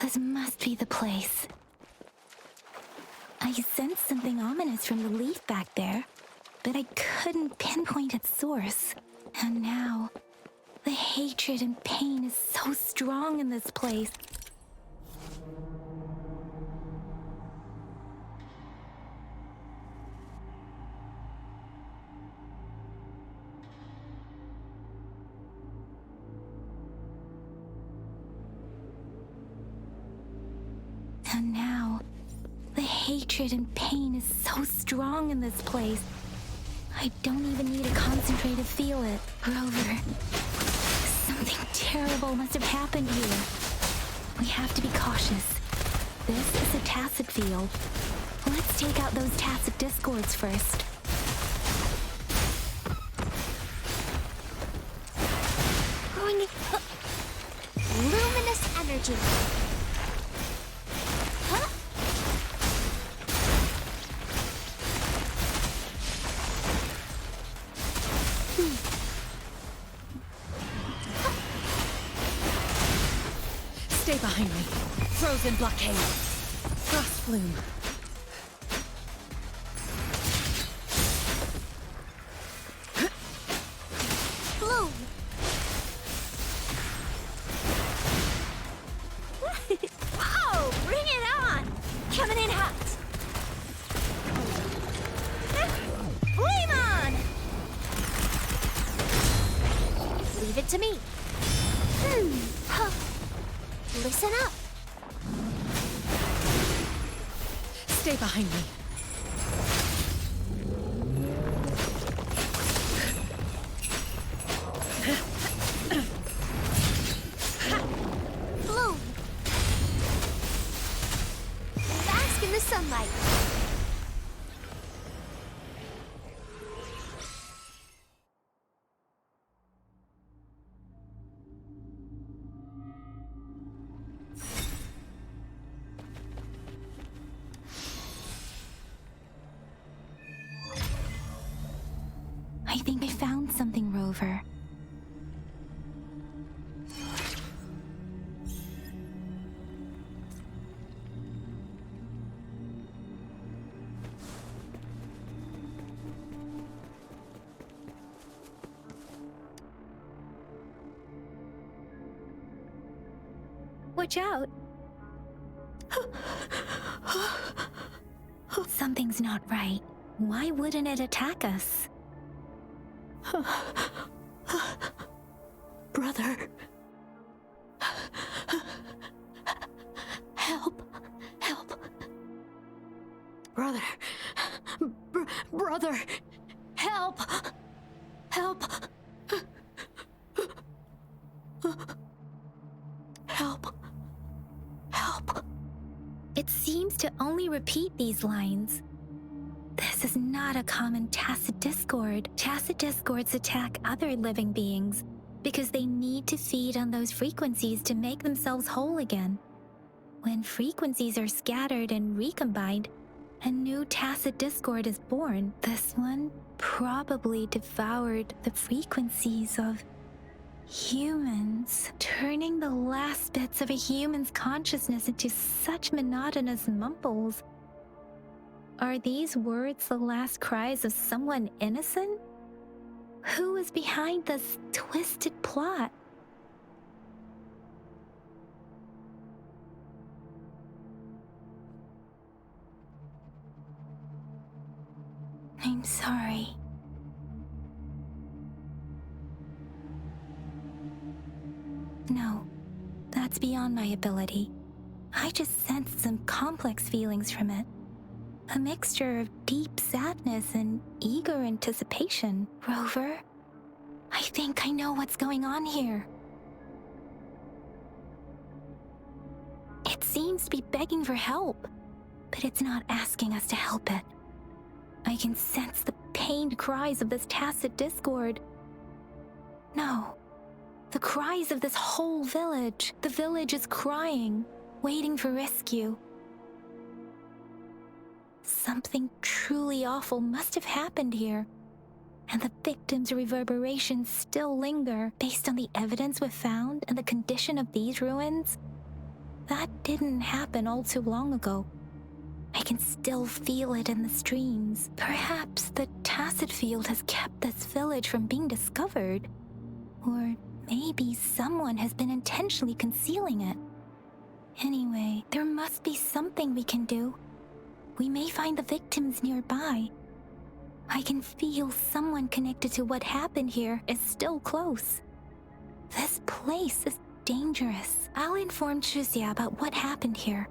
This must be the place. I sensed something ominous from the leaf back there, but I couldn't pinpoint its source. And now, the hatred and pain is so strong in this place. And now, the hatred and pain is so strong in this place. I don't even need to concentrate to feel it. Rover, something terrible must have happened here. We have to be cautious. This is a tacit field. Let's take out those tacit discords first. Growing luminous energy. Stay behind me. Frozen blockade. Frost flume. Bloom. Whoa! Bring it on! Coming in hot. Flame on! Leave it to me. Huh. Listen up. Stay behind me. Bloom. Bask in the sunlight. I think I found something, Rover. Watch out. Something's not right. Why wouldn't it attack us? Brother. Help. Help. Brother. Brother. Help. Help. Help. Help. It seems to only repeat these lines. This is not a common tacit discord. Tacit discords attack other living beings because they need to feed on those frequencies to make themselves whole again. When frequencies are scattered and recombined, a new tacit discord is born. This one probably devoured the frequencies of humans, turning the last bits of a human's consciousness into such monotonous mumbles. Are these words the last cries of someone innocent? Who is behind this twisted plot? I'm sorry. No, that's beyond my ability. I just sensed some complex feelings from it. A mixture of deep sadness and eager anticipation. Rover, I think I know what's going on here. It seems to be begging for help, but it's not asking us to help it. I can sense the pained cries of this tacit discord. No, the cries of this whole village. The village is crying, waiting for rescue. Something truly awful must have happened here, and the victims' reverberations still linger based on the evidence we've found and the condition of these ruins. That didn't happen all too long ago. I can still feel it in the streams. Perhaps the tacit field has kept this village from being discovered. Or maybe someone has been intentionally concealing it. Anyway, there must be something we can do. We may find the victims nearby. I can feel someone connected to what happened here is still close. This place is dangerous. I'll inform GeekYoshii about what happened here.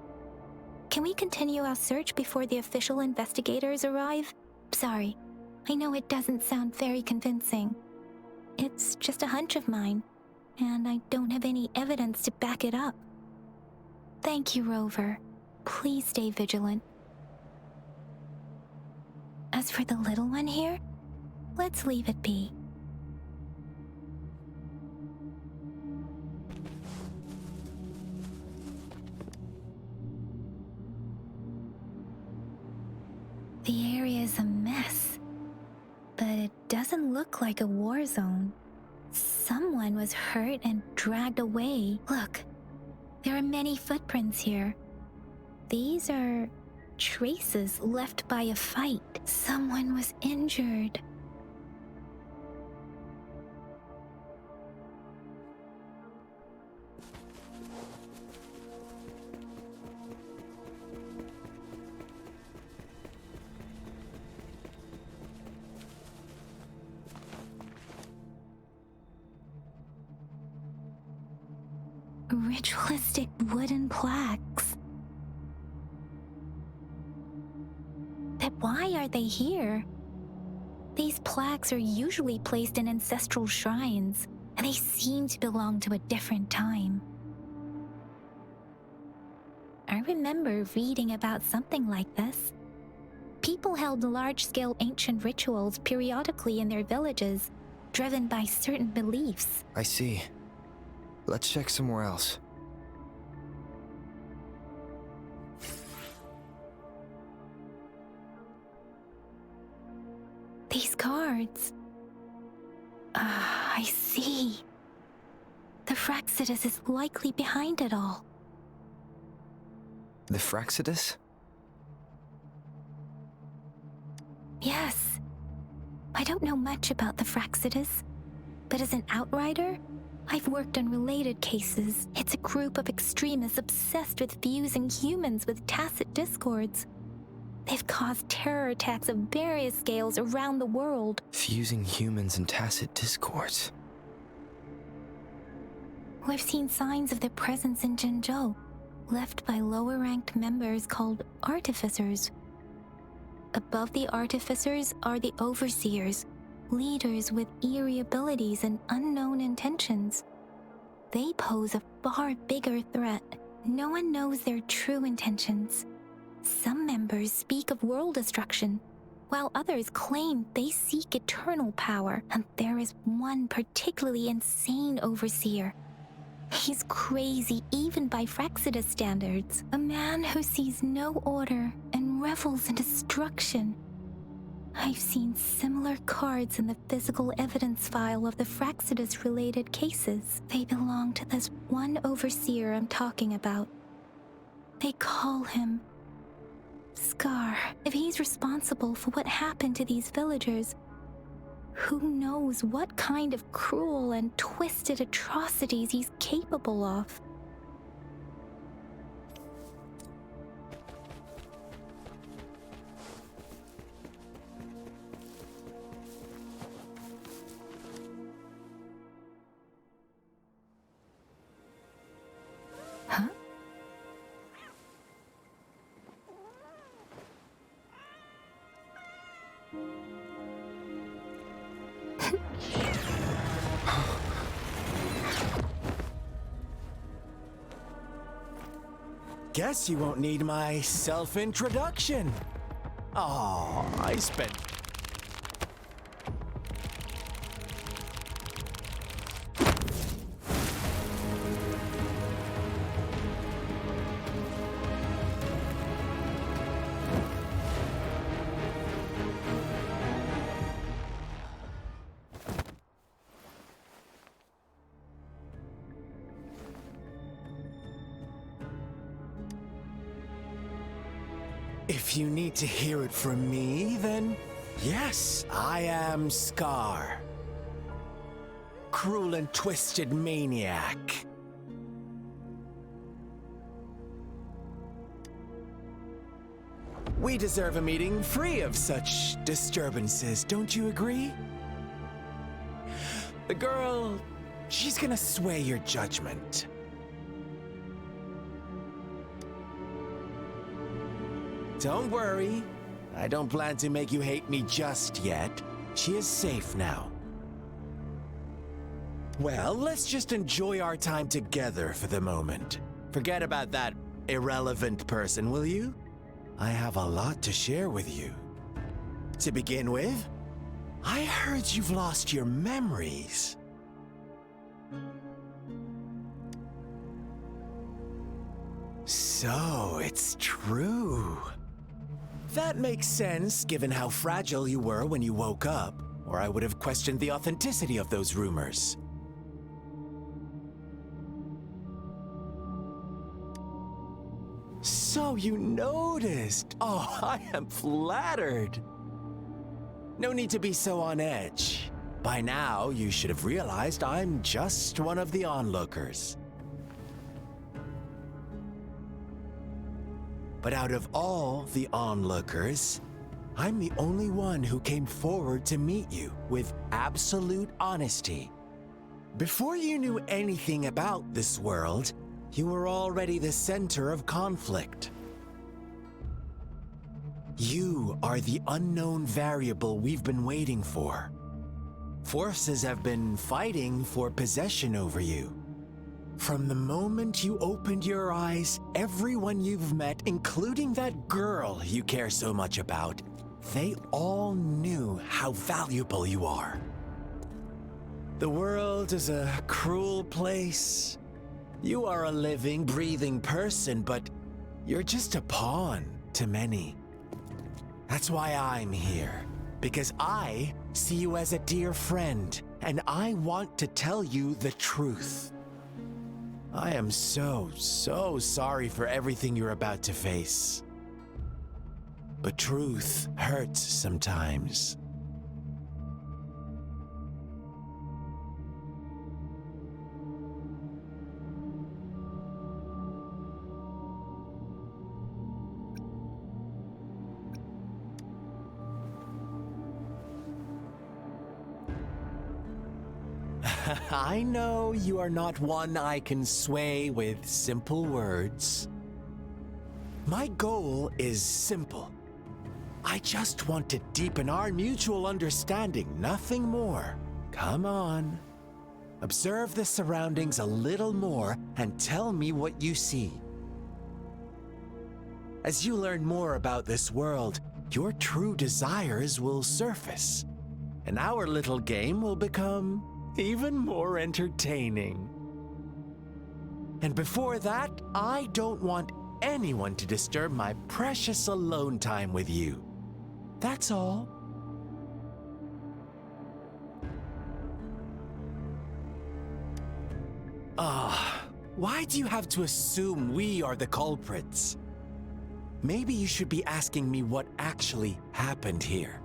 Can we continue our search before the official investigators arrive? Sorry, I know it doesn't sound very convincing. It's just a hunch of mine, and I don't have any evidence to back it up. Thank you, Rover. Please stay vigilant. As for the little one here, let's leave it be. The area is a mess, but it doesn't look like a war zone. Someone was hurt and dragged away. Look, there are many footprints here. These are traces left by a fight. Someone was injured. Ritualistic wooden plaques. But why are they here? These plaques are usually placed in ancestral shrines, and they seem to belong to a different time. I remember reading about something like this. People held large-scale ancient rituals periodically in their villages, driven by certain beliefs. I see. Let's check somewhere else. These cards. I see. The Fraxidus is likely behind it all. The Fraxidus? Yes. I don't know much about the Fraxidus, but as an outrider, I've worked on related cases. It's a group of extremists obsessed with fusing humans with tacit discords. They've caused terror attacks of various scales around the world. Fusing humans and tacit discords. We've seen signs of their presence in Zhengzhou, left by lower-ranked members called artificers. Above the artificers are the overseers, leaders with eerie abilities and unknown intentions. They pose a far bigger threat. No one knows their true intentions. Some members speak of world destruction, while others claim they seek eternal power, and there is one particularly insane overseer. He's crazy even by Frexidus standards, a man who sees no order and revels in destruction. I've seen similar cards in the physical evidence file of the Frexidus-related cases. They belong to this one overseer I'm talking about. They call him Scar. If he's responsible for what happened to these villagers, who knows what kind of cruel and twisted atrocities he's capable of? Huh? Guess you won't need my self-introduction. Oh, I spent... If you need to hear it from me, then yes, I am Scar. Cruel and twisted maniac. We deserve a meeting free of such disturbances, don't you agree? The girl, she's gonna sway your judgment. Don't worry, I don't plan to make you hate me just yet. She is safe now. Well, let's just enjoy our time together for the moment. Forget about that irrelevant person, will you? I have a lot to share with you. To begin with, I heard you've lost your memories. So, it's true. That makes sense, given how fragile you were when you woke up, or I would have questioned the authenticity of those rumors. So you noticed. Oh, I am flattered. No need to be so on edge. By now, you should have realized I'm just one of the onlookers. But out of all the onlookers, I'm the only one who came forward to meet you with absolute honesty. Before you knew anything about this world, you were already the center of conflict. You are the unknown variable we've been waiting for. Forces have been fighting for possession over you. From the moment you opened your eyes, everyone you've met, including that girl you care so much about, they all knew how valuable you are. The world is a cruel place. You are a living, breathing person, but you're just a pawn to many. That's why I'm here, because I see you as a dear friend, and I want to tell you the truth. I am so sorry for everything you're about to face. But truth hurts I know you are not one I can sway with simple words. My goal is simple. I just want to deepen our mutual understanding, nothing more. Come on. Observe the surroundings a little more and tell me what you see. As you learn more about this world, your true desires will surface, and our little game will become even more entertaining. And before that, I don't want anyone to disturb my precious alone time with you. That's all. Why do you have to assume we are the culprits? Maybe you should be asking me what actually happened here.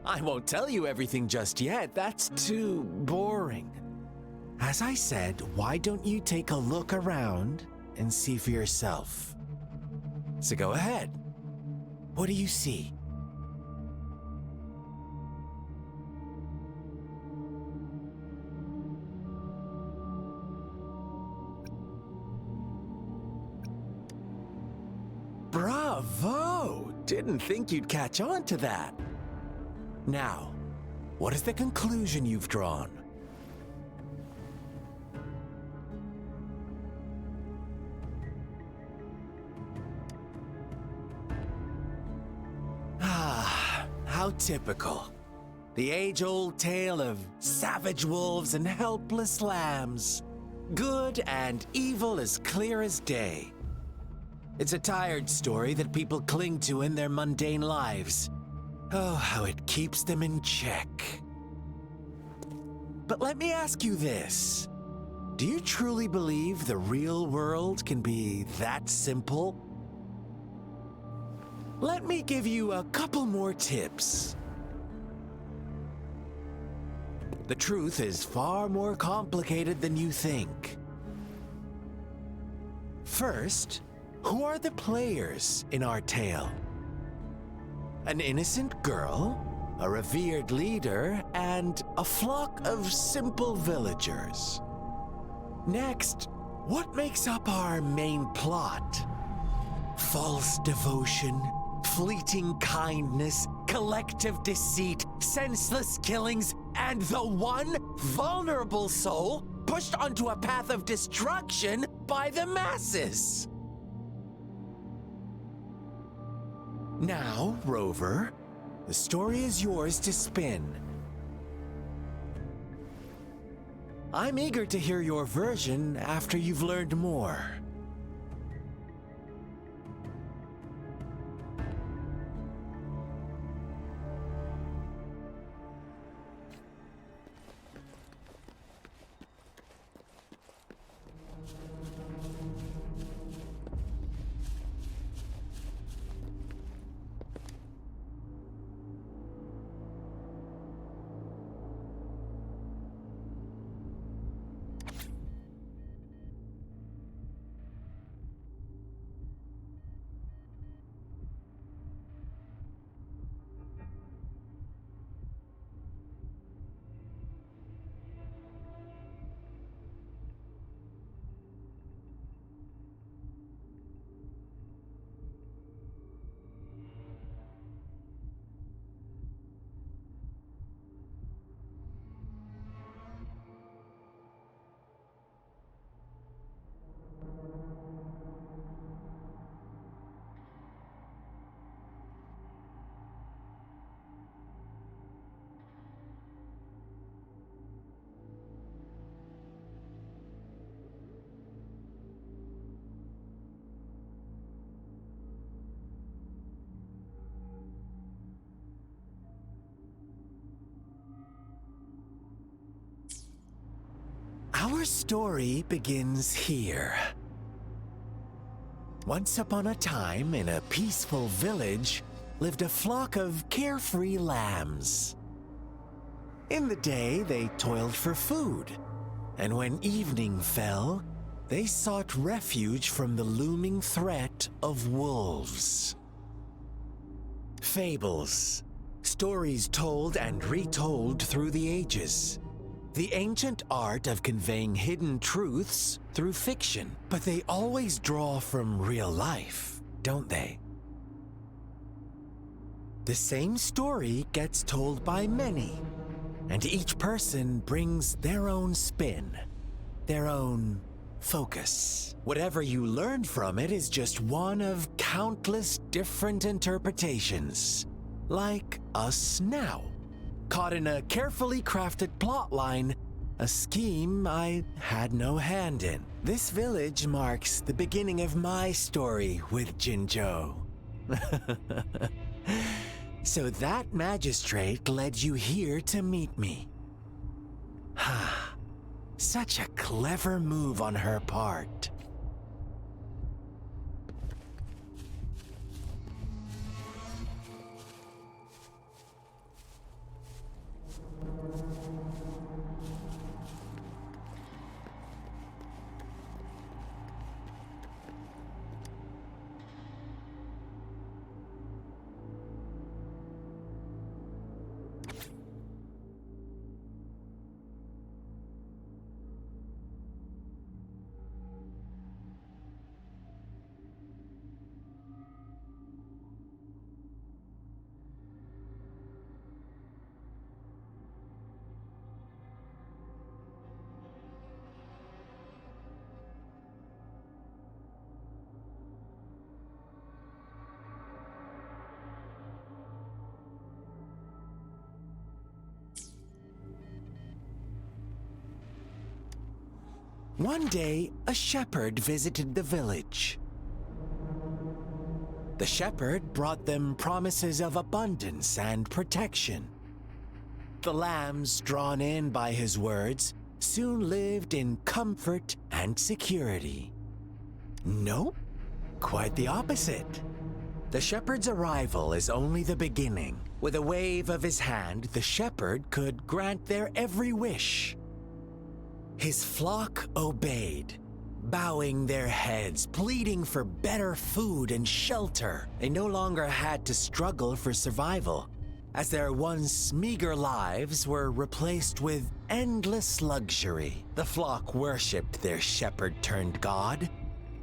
I won't tell you everything just yet. That's too boring. As I said, why don't you take a look around and see for yourself? So go ahead. What do you see? Bravo! Didn't think you'd catch on to that. Now, what is the conclusion you've drawn? How typical. The age-old tale of savage wolves and helpless lambs. Good and evil as clear as day. It's a tired story that people cling to in their mundane lives. Oh, how it keeps them in check. But let me ask you this. Do you truly believe the real world can be that simple? Let me give you a couple more tips. The truth is far more complicated than you think. First, who are the players in our tale? An innocent girl, a revered leader, and a flock of simple villagers. Next, what makes up our main plot? False devotion, fleeting kindness, collective deceit, senseless killings, and the one vulnerable soul pushed onto a path of destruction by the masses. Now, Rover, the story is yours to spin. I'm eager to hear your version after you've learned more. Our story begins here. Once upon a time, in a peaceful village, lived a flock of carefree lambs. In the day, they toiled for food, and when evening fell, they sought refuge from the looming threat of wolves. Fables, Stories told and retold through the ages. The ancient art of conveying hidden truths through fiction. But they always draw from real life, don't they? The same story gets told by many, and each person brings their own spin, their own focus. Whatever you learn from it is just one of countless different interpretations. Like us now, caught in a carefully crafted plotline, a scheme I had no hand in. This village marks the beginning of my story with Jinzhou. So that magistrate led you here to meet me. Such a clever move on her part. One day, a shepherd visited the village. The shepherd brought them promises of abundance and protection. The lambs, drawn in by his words, soon lived in comfort and security. Nope, quite the opposite. The shepherd's arrival is only the beginning. With a wave of his hand, the shepherd could grant their every wish. His flock obeyed, bowing their heads, pleading for better food and shelter. They no longer had to struggle for survival, as their once meager lives were replaced with endless luxury. The flock worshipped their shepherd-turned-god,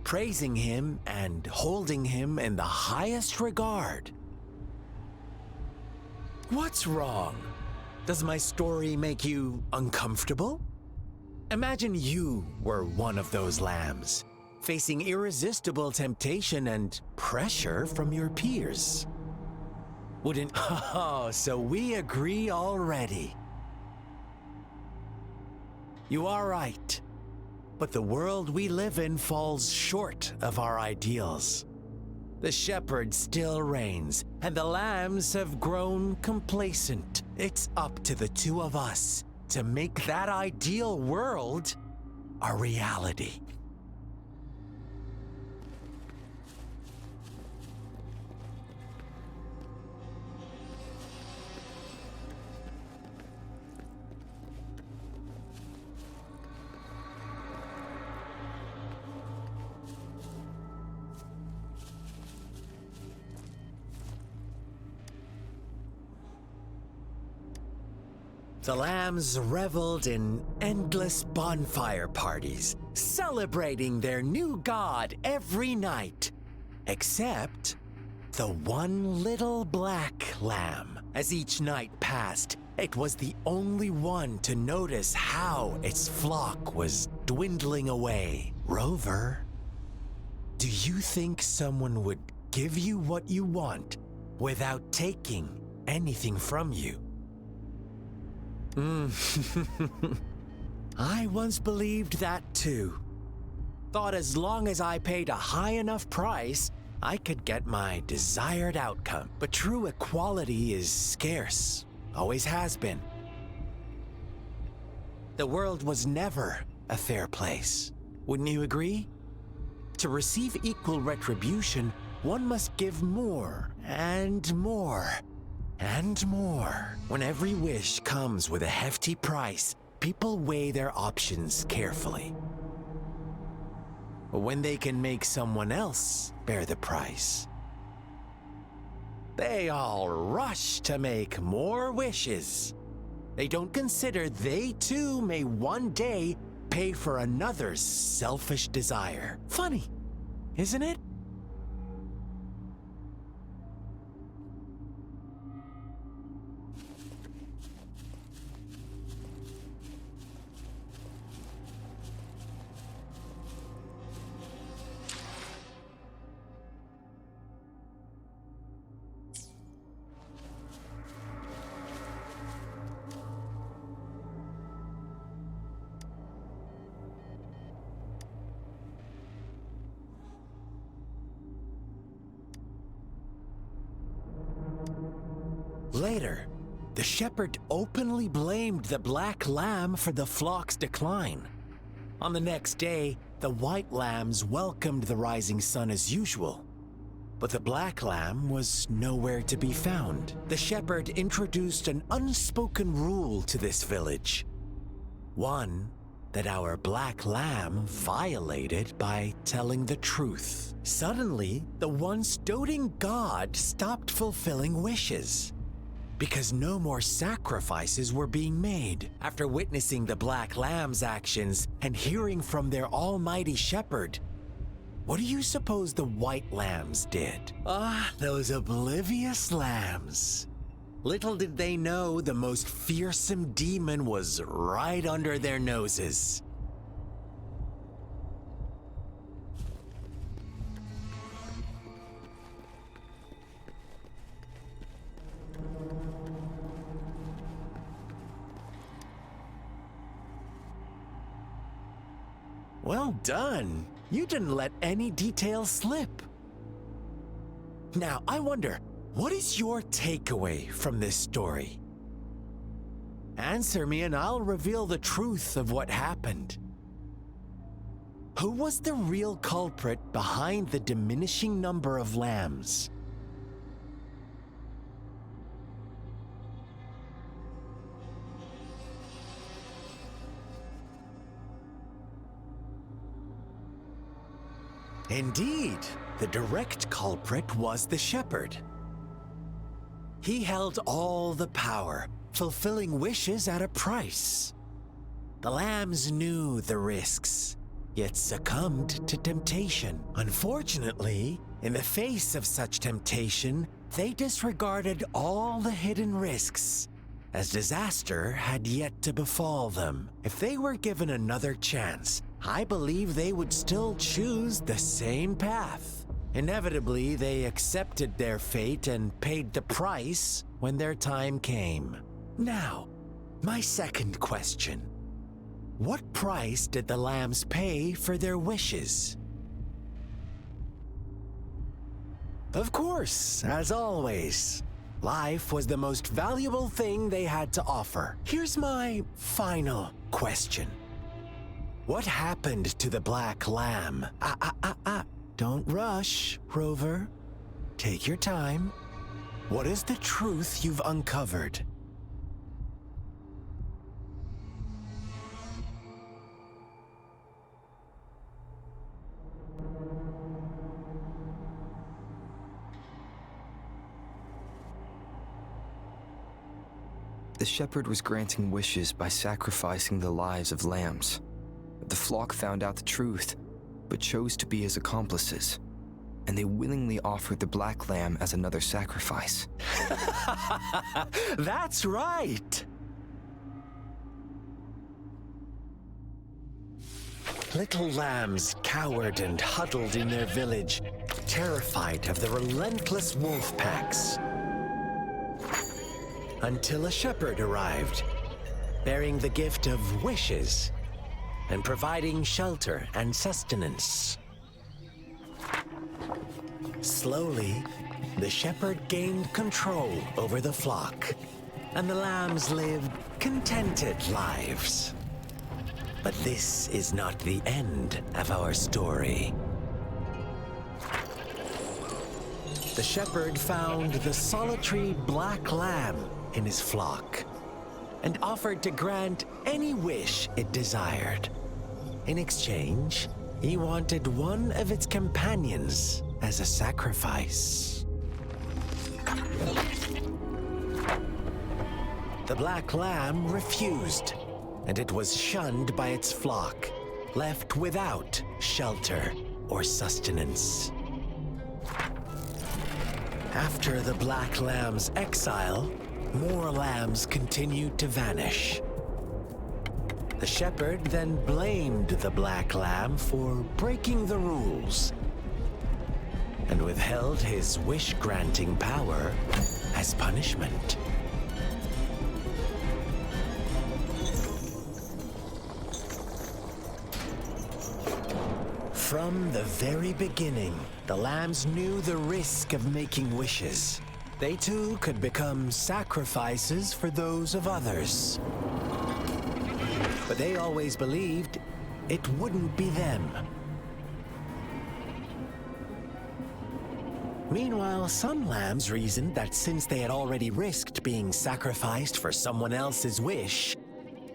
praising him and holding him in the highest regard. What's wrong? Does my story make you uncomfortable? Imagine you were one of those lambs, facing irresistible temptation and pressure from your peers. Wouldn't... Oh, so we agree already. You are right, but the world we live in falls short of our ideals. The shepherd still reigns, and the lambs have grown complacent. It's up to the two of us to make that ideal world a reality. The lambs reveled in endless bonfire parties, celebrating their new god every night, except the one little black lamb. As each night passed, it was the only one to notice how its flock was dwindling away. Rover, do you think someone would give you what you want without taking anything from you? I once believed that too. Thought as long as I paid a high enough price, I could get my desired outcome. But true equality is scarce, always has been. The world was never a fair place. Wouldn't you agree? To receive equal retribution, one must give more and more. And more. When every wish comes with a hefty price, people weigh their options carefully. When they can make someone else bear the price, they all rush to make more wishes. They don't consider they too may one day pay for another's selfish desire. Funny, isn't it? Later, the shepherd openly blamed the black lamb for the flock's decline. On the next day, the white lambs welcomed the rising sun as usual. But the black lamb was nowhere to be found. The shepherd introduced an unspoken rule to this village. One that our black lamb violated by telling the truth. Suddenly, the once doting god stopped fulfilling wishes, because no more sacrifices were being made. After witnessing the black lamb's actions and hearing from their almighty shepherd, what do you suppose the white lambs did? Ah, those oblivious lambs. Little did they know the most fearsome demon was right under their noses. Well done. You didn't let any details slip. Now, I wonder, what is your takeaway from this story? Answer me and I'll reveal the truth of what happened. Who was the real culprit behind the diminishing number of lambs? Indeed, the direct culprit was the shepherd. He held all the power, fulfilling wishes at a price. The lambs knew the risks, yet succumbed to temptation. Unfortunately, in the face of such temptation, they disregarded all the hidden risks, as disaster had yet to befall them. If they were given another chance, I believe they would still choose the same path. Inevitably, they accepted their fate and paid the price when their time came. Now, my second question. What price did the lambs pay for their wishes? Of course, as always, life was the most valuable thing they had to offer. Here's my final question. What happened to the black lamb? Don't rush, Rover. Take your time. What is the truth you've uncovered? The shepherd was granting wishes by sacrificing the lives of lambs. The flock found out the truth, but chose to be his accomplices, and they willingly offered the black lamb as another sacrifice. That's right! Little lambs cowered and huddled in their village, terrified of the relentless wolf packs. Until a shepherd arrived, bearing the gift of wishes and providing shelter and sustenance. Slowly, the shepherd gained control over the flock, and the lambs lived contented lives. But this is not the end of our story. The shepherd found the solitary black lamb in his flock and offered to grant any wish it desired. In exchange, he wanted one of its companions as a sacrifice. the black lamb refused, and it was shunned by its flock, left without shelter or sustenance. After the black lamb's exile, more lambs continued to vanish. The shepherd then blamed the black lamb for breaking the rules and withheld his wish-granting power as punishment. From the very beginning, the lambs knew the risk of making wishes. They too could become sacrifices for those of others. But they always believed it wouldn't be them. Meanwhile, some lambs reasoned that since they had already risked being sacrificed for someone else's wish,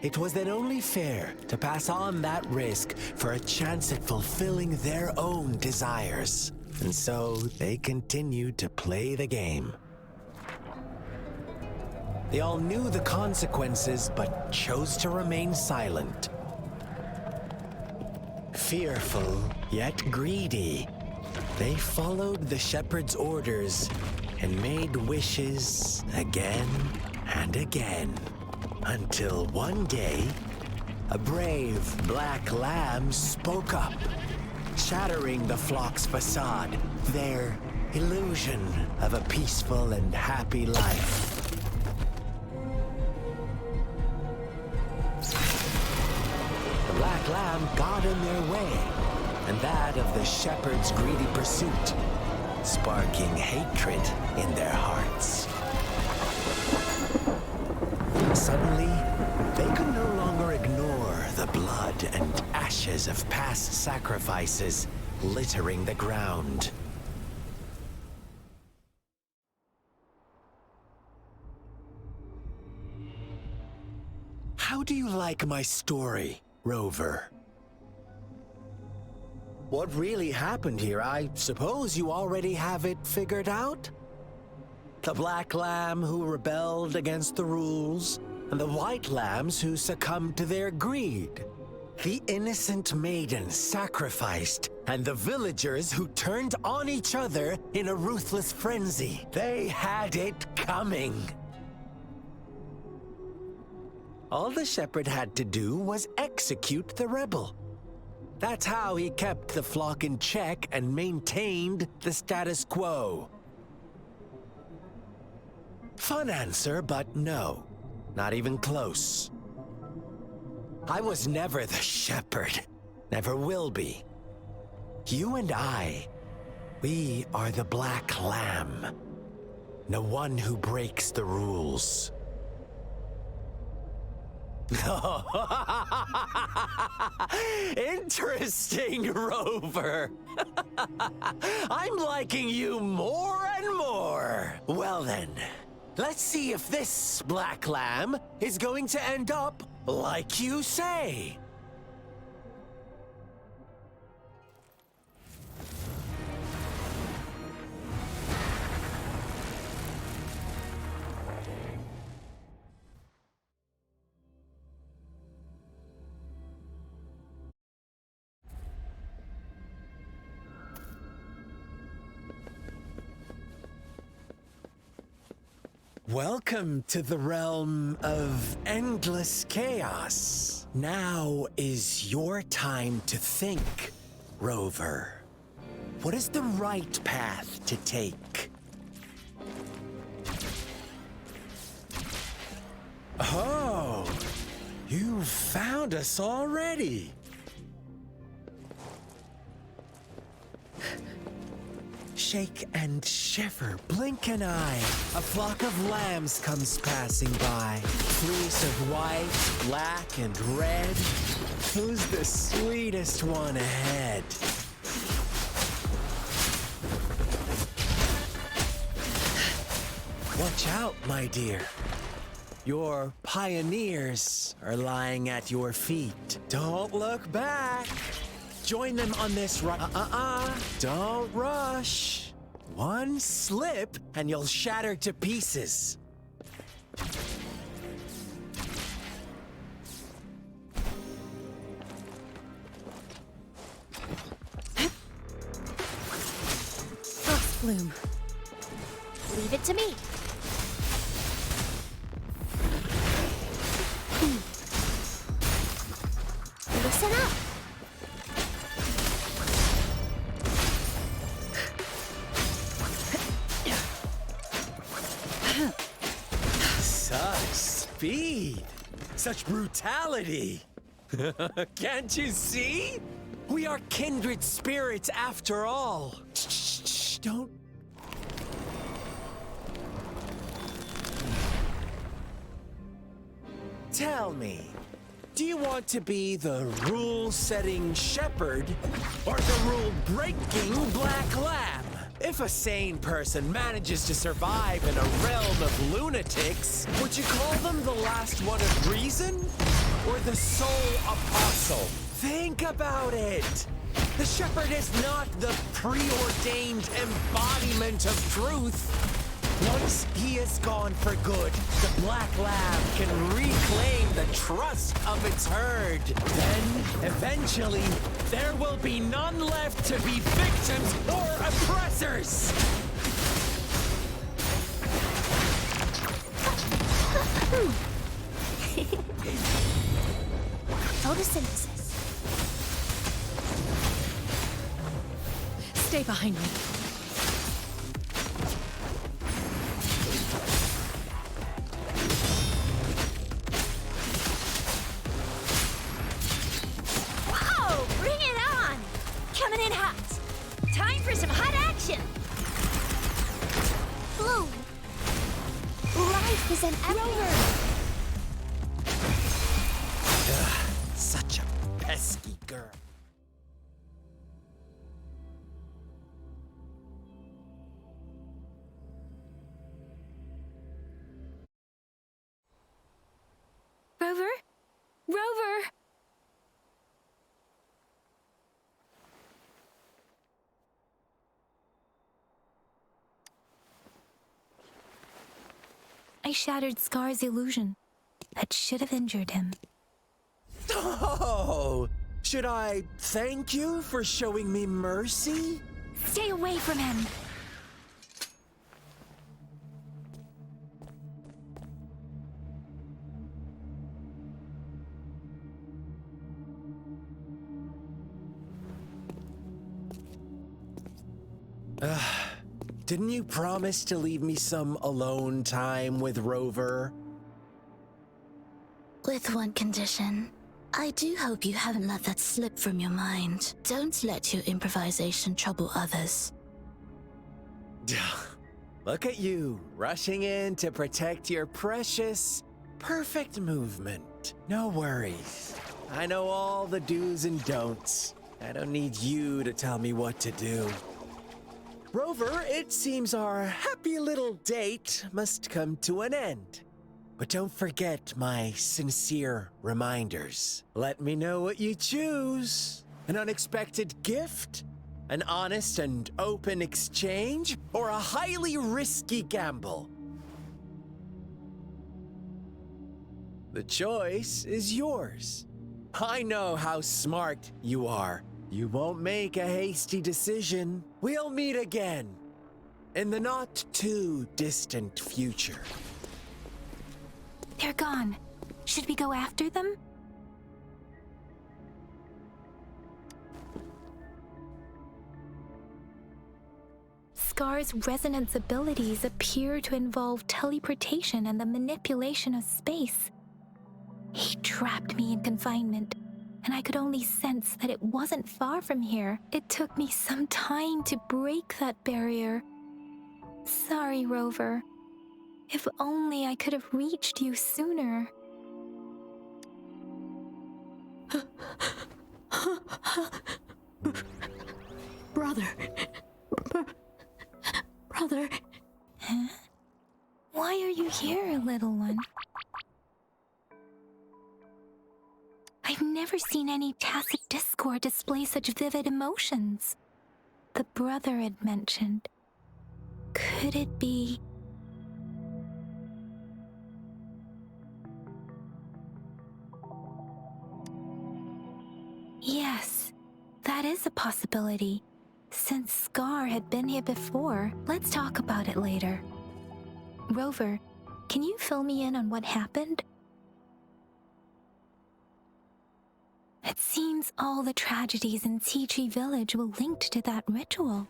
it was then only fair to pass on that risk for a chance at fulfilling their own desires. And so they continued to play the game. They all knew the consequences, but chose to remain silent. Fearful, yet greedy, they followed the shepherd's orders and made wishes again and again. Until one day, a brave black lamb spoke up, shattering the flock's facade, their illusion of a peaceful and happy life. The black lamb got in their way, and that of the shepherd's greedy pursuit, sparking hatred in their hearts. Suddenly, they could no longer ignore the blood and ashes of past sacrifices littering the ground. How do you like my story, Rover? What really happened here? I suppose you already have it figured out? The black lamb who rebelled against the rules, and the white lambs who succumbed to their greed. The innocent maiden sacrificed, and the villagers who turned on each other in a ruthless frenzy. They had it coming. All the shepherd had to do was execute the rebel. That's how he kept the flock in check and maintained the status quo. Fun answer, but no. Not even close. I was never the shepherd. Never will be. You and I, we are the black lamb. The one who breaks the rules. Interesting, Rover. I'm liking you more and more. Well then, let's see if this black lamb is going to end up like you say. Welcome to the realm of endless chaos. Now is your time to think, Rover. What is the right path to take? Oh, you found us already. Shake and shiver, blink an eye. A flock of lambs comes passing by. Fleece of white, black, and red. Who's the sweetest one ahead? Watch out, my dear. Your pioneers are lying at your feet. Don't look back. Join them on this run. Don't rush. One slip and you'll shatter to pieces. bloom. Leave it to me. Listen up. Such speed! Such brutality! Can't you see? We are kindred spirits after all. Shh, don't. Tell me, do you want to be the rule-setting shepherd or the rule-breaking black lamb? If a sane person manages to survive in a realm of lunatics, would you call them the last one of reason? Or the sole apostle? Think about it! The shepherd is not the preordained embodiment of truth. Once he is gone for good, the black lamb can reclaim the trust of its herd. Then, eventually, there will be none left to be victims or oppressors! Photosynthesis. Stay behind me. Whoa! Bring it on! Coming in hot. Time for some hot action. Bloom. Life is an epic. Such a pesky girl. Rover? Rover! I shattered Scar's illusion. That should have injured him. Oh! Should I thank you for showing me mercy? Stay away from him! Didn't you promise to leave me some alone time with Rover? With one condition. I do hope you haven't let that slip from your mind. Don't let your improvisation trouble others. Look at you, rushing in to protect your precious, perfect movement. No worries. I know all the do's and don'ts. I don't need you to tell me what to do. Rover, it seems our happy little date must come to an end. But don't forget my sincere reminders. Let me know what you choose. An unexpected gift? An honest and open exchange? Or a highly risky gamble? The choice is yours. I know how smart you are. You won't make a hasty decision. We'll meet again in the not-too-distant future. They're gone. Should we go after them? Scar's resonance abilities appear to involve teleportation and the manipulation of space. He trapped me in confinement, and I could only sense that it wasn't far from here. It took me some time to break that barrier. Sorry, Rover. If only I could have reached you sooner. Brother. Brother. Huh? Why are you here, little one? I've never seen any tacit discord display such vivid emotions. The brother had mentioned. Could it be... Yes, that is a possibility. Since Scar had been here before, let's talk about it later. Rover, can you fill me in on what happened? It seems all the tragedies in Tea Village were linked to that ritual.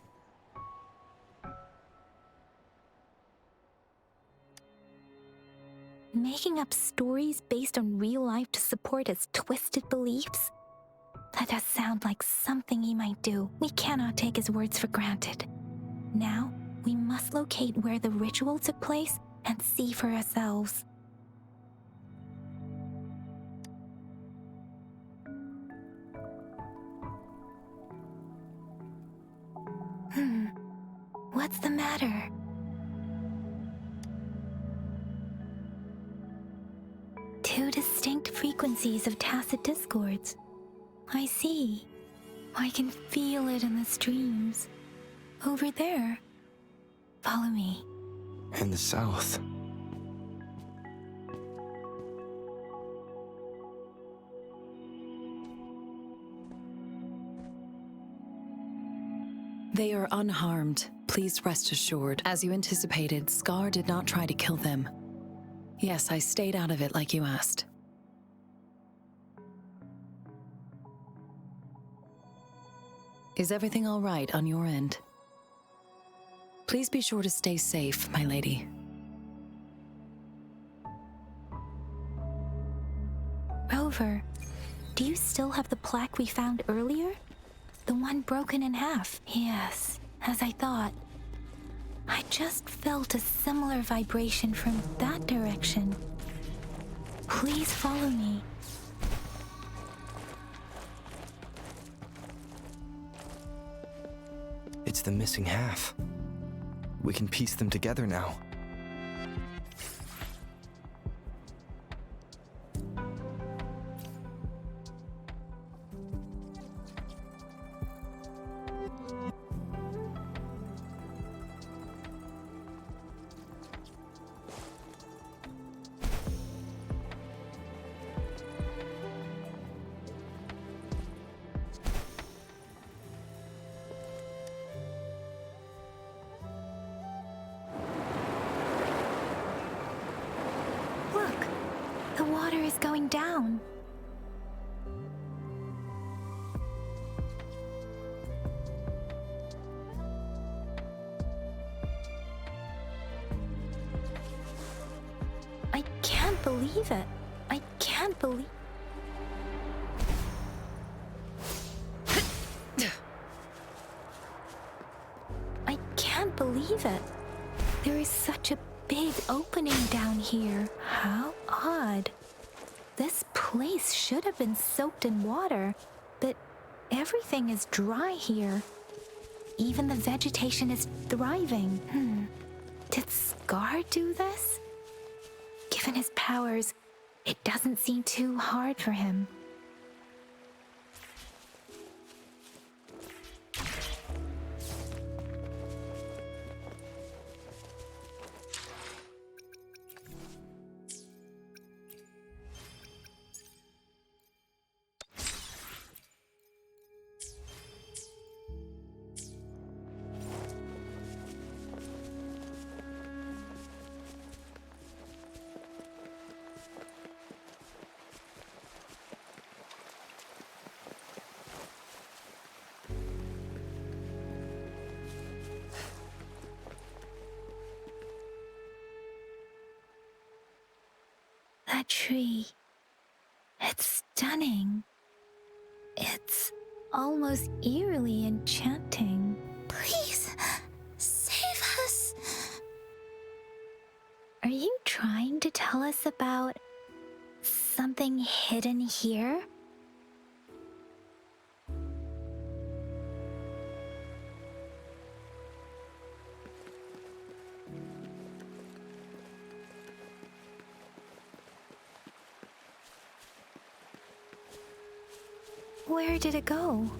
Making up stories based on real life to support his twisted beliefs? That does sound like something he might do. We cannot take his words for granted. Now, we must locate where the ritual took place and see for ourselves. What's the matter? Two distinct frequencies of tacit discords. I see. I can feel it in the streams. Over there. Follow me. In the south. They are unharmed. Please rest assured. As you anticipated, Scar did not try to kill them. Yes, I stayed out of it like you asked. Is everything all right on your end? Please be sure to stay safe, my lady. Rover, do you still have the plaque we found earlier? The one broken in half. Yes, as I thought. I just felt a similar vibration from that direction. Please follow me. It's the missing half. We can piece them together now. Look, the water is going down. I can't believe it. I can't believe... I can't believe it. There is such a big opening down here. How odd. This place should have been soaked in water, but everything is dry here. Even the vegetation is thriving. Did Scar do this? Given his powers, it doesn't seem too hard for him. That tree. It's stunning. It's almost eerily enchanting. Please, save us. Are you trying to tell us about something hidden here? Where did it go?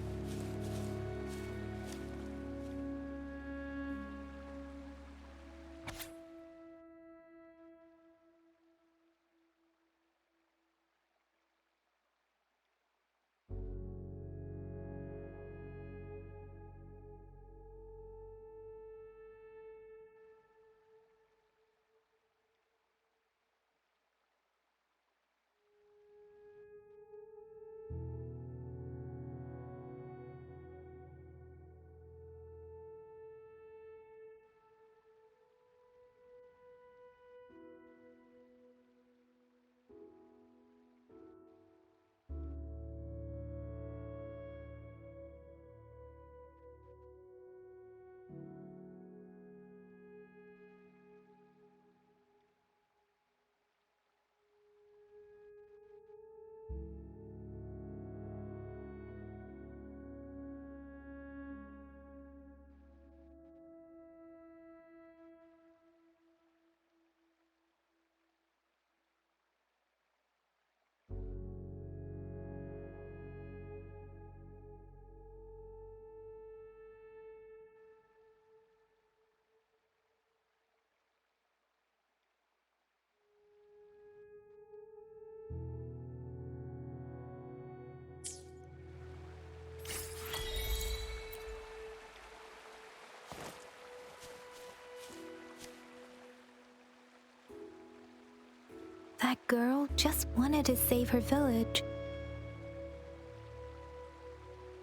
girl just wanted to save her village.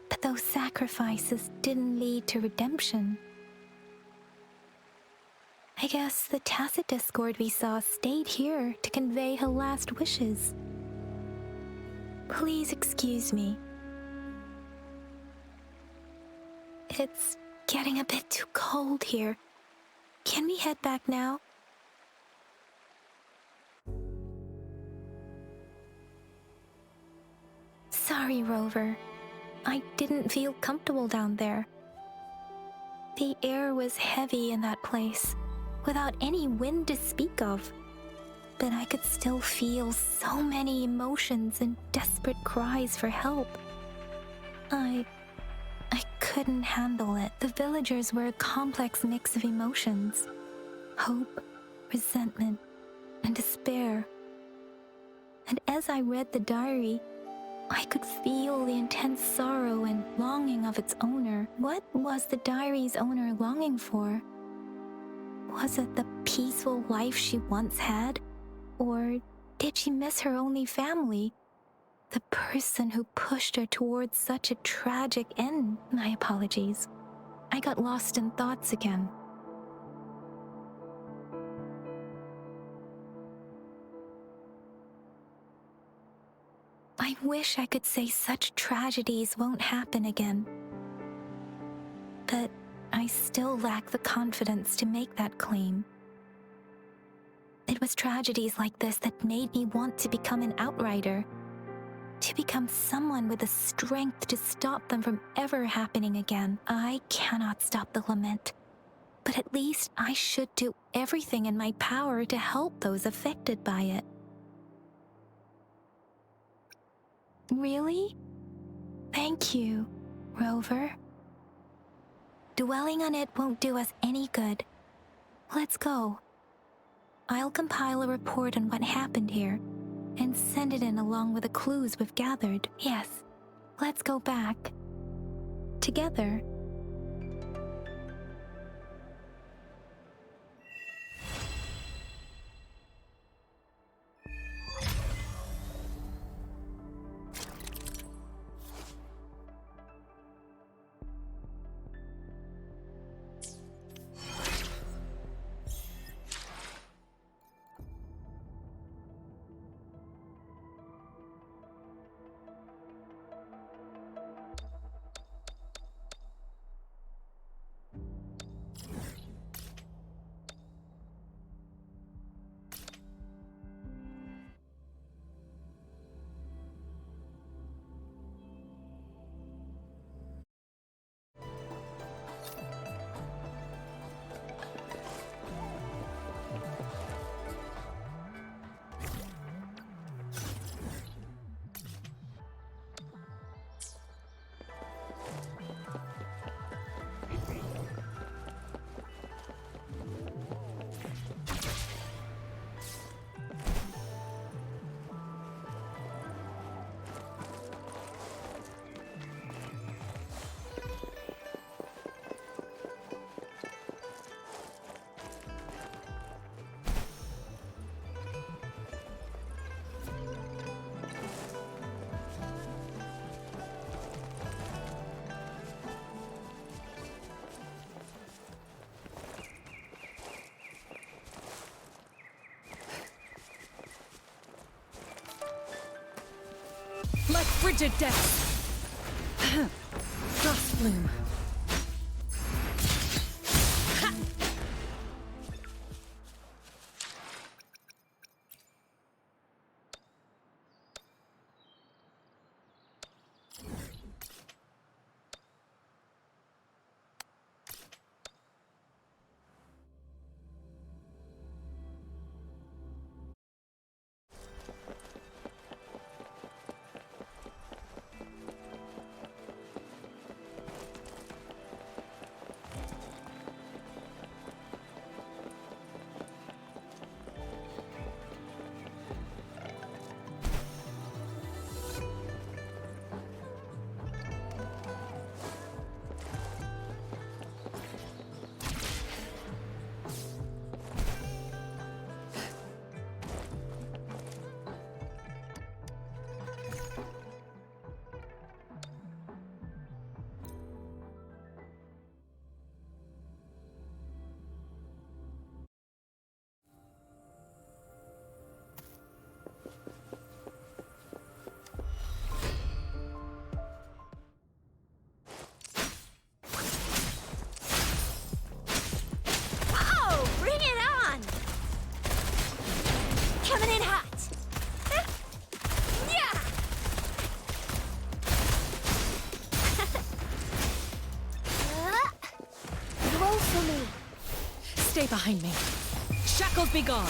But those sacrifices didn't lead to redemption. I guess the tacit discord we saw stayed here to convey her last wishes. Please excuse me. It's getting a bit too cold here. Can we head back now? Sorry, Rover. I didn't feel comfortable down there. The air was heavy in that place, without any wind to speak of. But I could still feel so many emotions and desperate cries for help. I couldn't handle it. The villagers were a complex mix of emotions. Hope, resentment, and despair. And as I read the diary, I could feel the intense sorrow and longing of its owner. What was the diary's owner longing for? Was it the peaceful life she once had? Or did she miss her only family? The person who pushed her towards such a tragic end? My apologies. I got lost in thoughts again. I wish I could say such tragedies won't happen again. But I still lack the confidence to make that claim. It was tragedies like this that made me want to become an outrider. To become someone with the strength to stop them from ever happening again. I cannot stop the lament, but at least I should do everything in my power to help those affected by it. Really? Thank you, Rover. Dwelling on it won't do us any good. Let's go. I'll compile a report on what happened here and send it in along with the clues we've gathered. Yes, let's go back. Together. Like frigid death. Frost bloom. Stay behind me. Shackles be gone.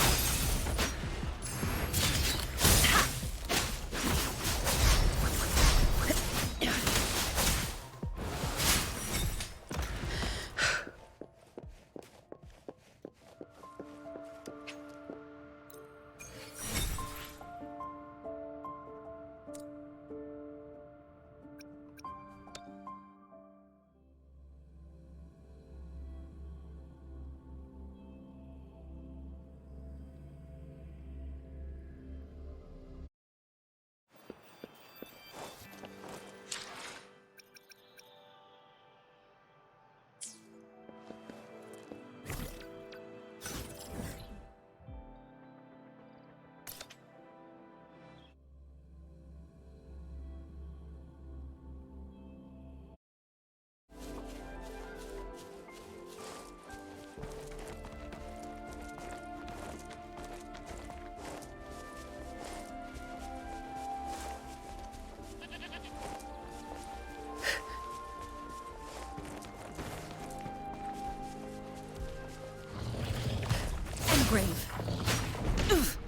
Grave. Oof.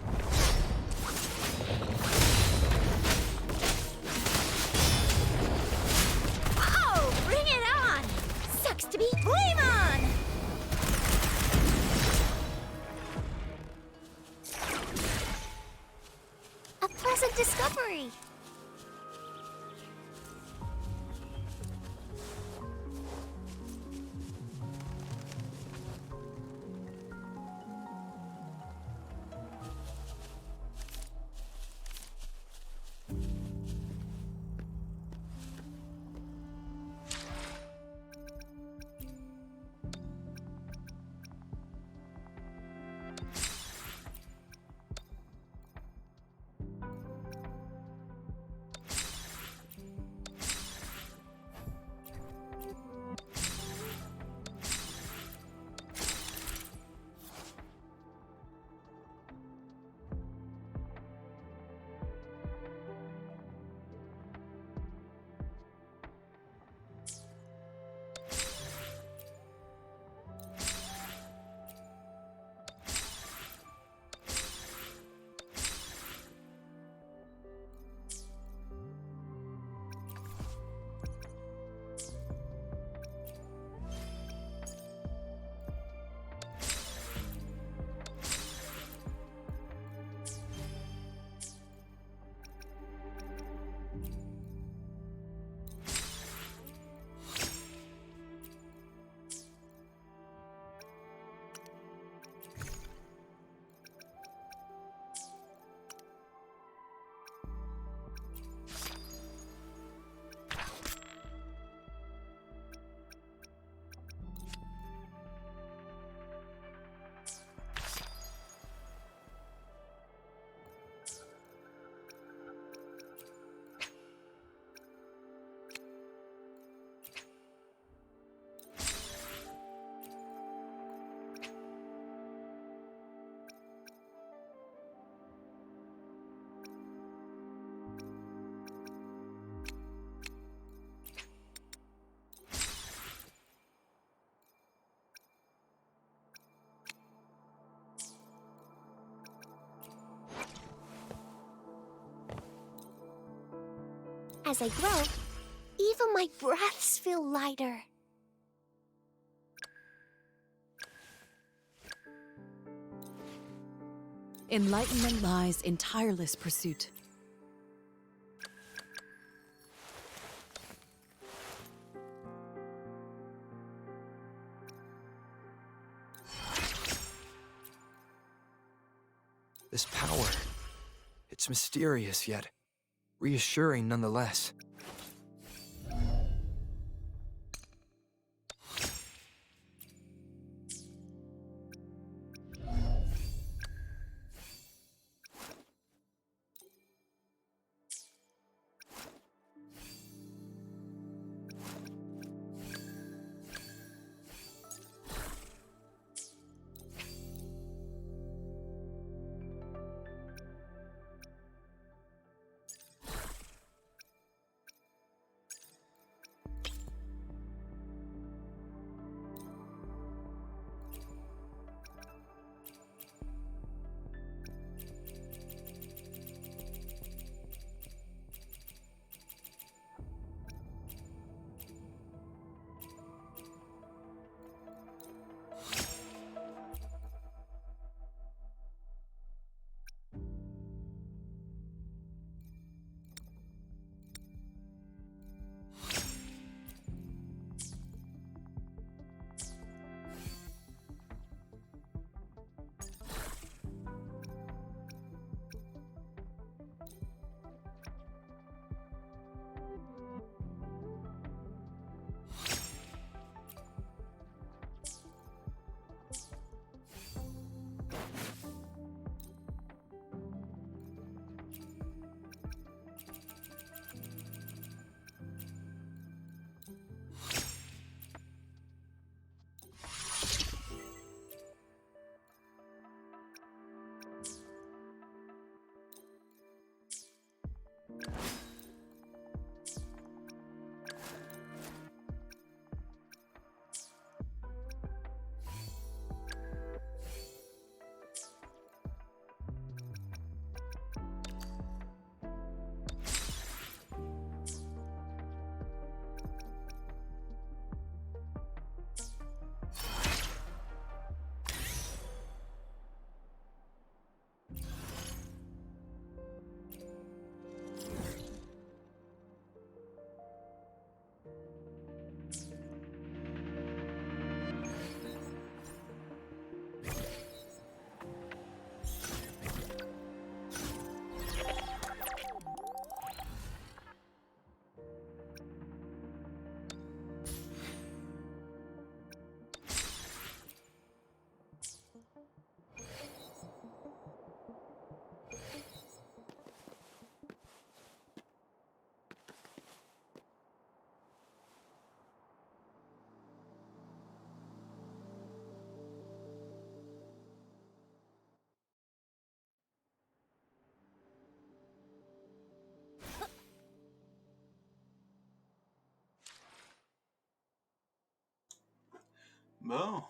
Oh, bring it on! Sucks to be Flame on! A pleasant discovery. As I grow, even my breaths feel lighter. Enlightenment lies in tireless pursuit. This power, it's mysterious yet reassuring nonetheless. Bon.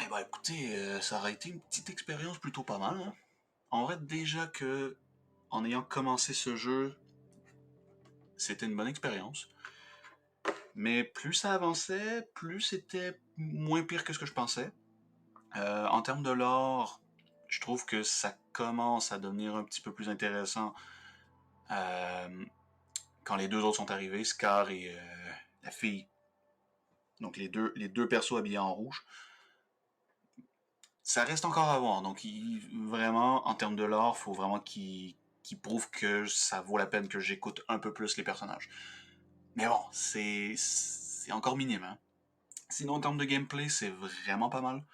Eh ben écoutez, ça aurait été une petite expérience plutôt pas mal. Hein? En vrai, déjà que, en ayant commencé ce jeu, c'était une bonne expérience. Mais plus ça avançait, plus c'était moins pire que ce que je pensais. En termes de lore, je trouve que ça commence à devenir un petit peu plus intéressant quand les deux autres sont arrivés, Scar et la fille. Donc les deux persos habillés en rouge. Ça reste encore à voir. Donc vraiment, en termes de lore, faut vraiment qu'ils prouvent que ça vaut la peine que j'écoute un peu plus les personnages. Mais bon, c'est encore minime. Hein? Sinon, en termes de gameplay, c'est vraiment pas mal.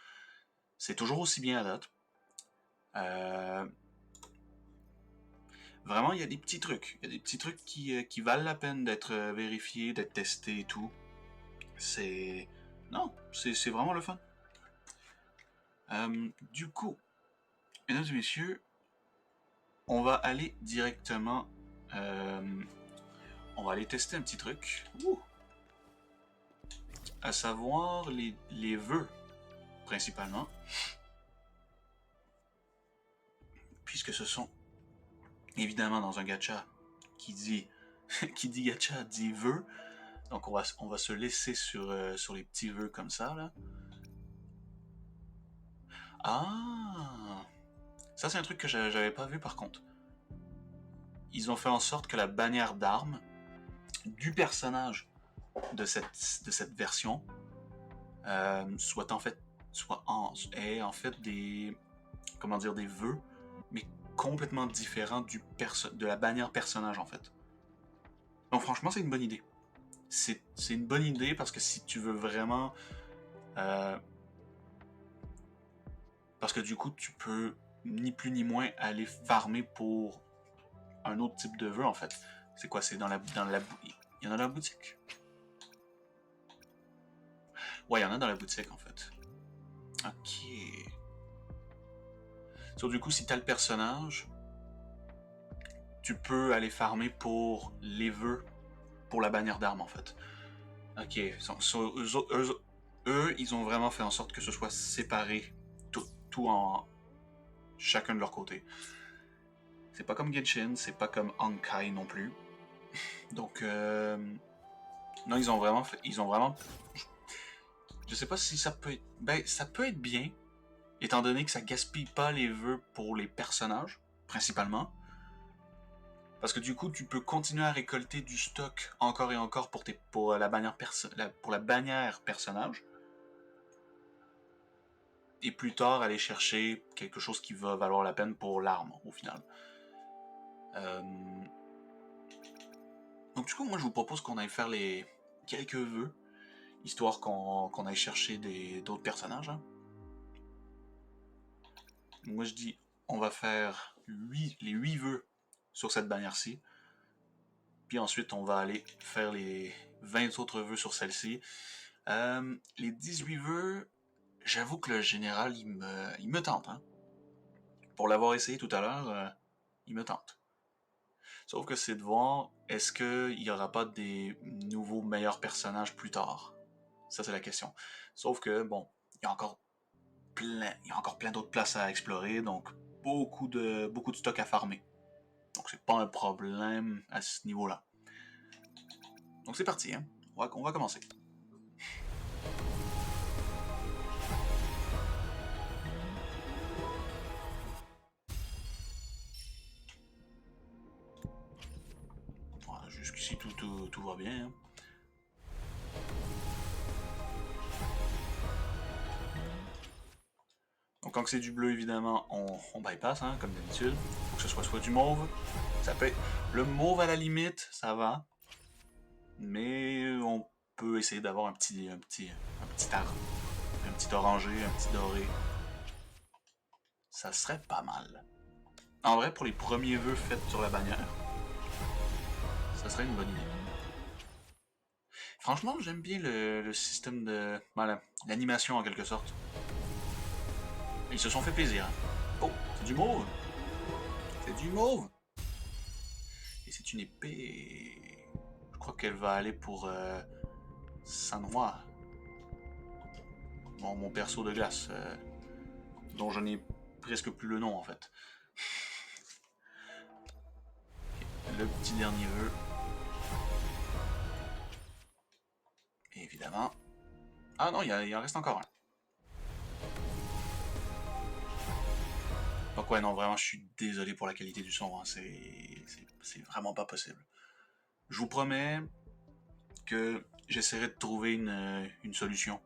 C'est toujours aussi bien à date. Vraiment, il y a des petits trucs. Il y a des petits trucs qui valent la peine d'être vérifiés, d'être testés et tout. C'est... Non, c'est vraiment le fun. Du coup, mesdames et messieurs, on va aller directement... on va aller tester un petit truc. À savoir les vœux, principalement. Puisque ce sont, évidemment, dans un gacha qui dit gacha dit vœux. Donc on va se laisser sur les petits vœux comme ça, là. Ah! Ça, c'est un truc que j'avais pas vu, par contre. Ils ont fait en sorte que la bannière d'armes du personnage de cette version soit en fait des... comment dire, des vœux, mais complètement différents de la bannière personnage, en fait. Donc franchement, c'est une bonne idée. C'est une bonne idée parce que si tu veux vraiment... parce que du coup, tu peux ni plus ni moins aller farmer pour un autre type de vœu, en fait. C'est quoi? C'est dans la... Il y en a dans la boutique? Ouais, il y en a dans la boutique, en fait. Ok. So, du coup, si t'as le personnage, tu peux aller farmer pour les vœux, pour la bannière d'armes, en fait. Ok. Eux, ils ont vraiment fait en sorte que ce soit séparé, tout en chacun de leur côté. C'est pas comme Genshin, c'est pas comme Honkai non plus. Donc, non, ils ont vraiment je sais pas si ça peut être... Ben, ça peut être bien, étant donné que ça gaspille pas les vœux pour les personnages, principalement. Parce que du coup, tu peux continuer à récolter du stock encore et encore pour la bannière personnage. Et plus tard, aller chercher quelque chose qui va valoir la peine pour l'arme, au final. Donc du coup, moi je vous propose qu'on aille faire quelques vœux, histoire qu'on aille chercher d'autres personnages. Hein. Moi je dis, on va faire les 8 vœux sur cette bannière-ci. Puis ensuite, on va aller faire les 20 autres vœux sur celle-ci. Les 18 vœux, j'avoue que le général, il me tente. Hein. Pour l'avoir essayé tout à l'heure, il me tente. Sauf que c'est de voir, est-ce qu'il n'y aura pas des nouveaux meilleurs personnages plus tard? Ça, c'est la question. Sauf que, bon, il y a encore plein d'autres places à explorer, donc beaucoup de stock à farmer. Donc c'est pas un problème à ce niveau-là. Donc c'est parti, hein. On va commencer. Voilà, jusqu'ici tout va bien. Hein. Donc quand c'est du bleu, évidemment, on bypass, hein, comme d'habitude. Faut que ce soit du mauve. Ça peut être... Le mauve, à la limite, ça va. Mais on peut essayer d'avoir un petit arbre. Un petit orangé, un petit doré. Ça serait pas mal. En vrai, pour les premiers vœux faits sur la bannière, ça serait une bonne idée. Franchement, j'aime bien le système de... Voilà, l'animation en quelque sorte. Ils se sont fait plaisir. Hein. Oh, c'est du mauve. C'est du mauve. Et c'est une épée... Je crois qu'elle va aller pour... Sanhua. mon perso de glace, dont je n'ai presque plus le nom en fait. Le petit dernier vœu. Évidemment. Ah non, il en reste encore un. Donc ouais, non, vraiment, je suis désolé pour la qualité du son, hein. C'est vraiment pas possible. Je vous promets que j'essaierai de trouver une solution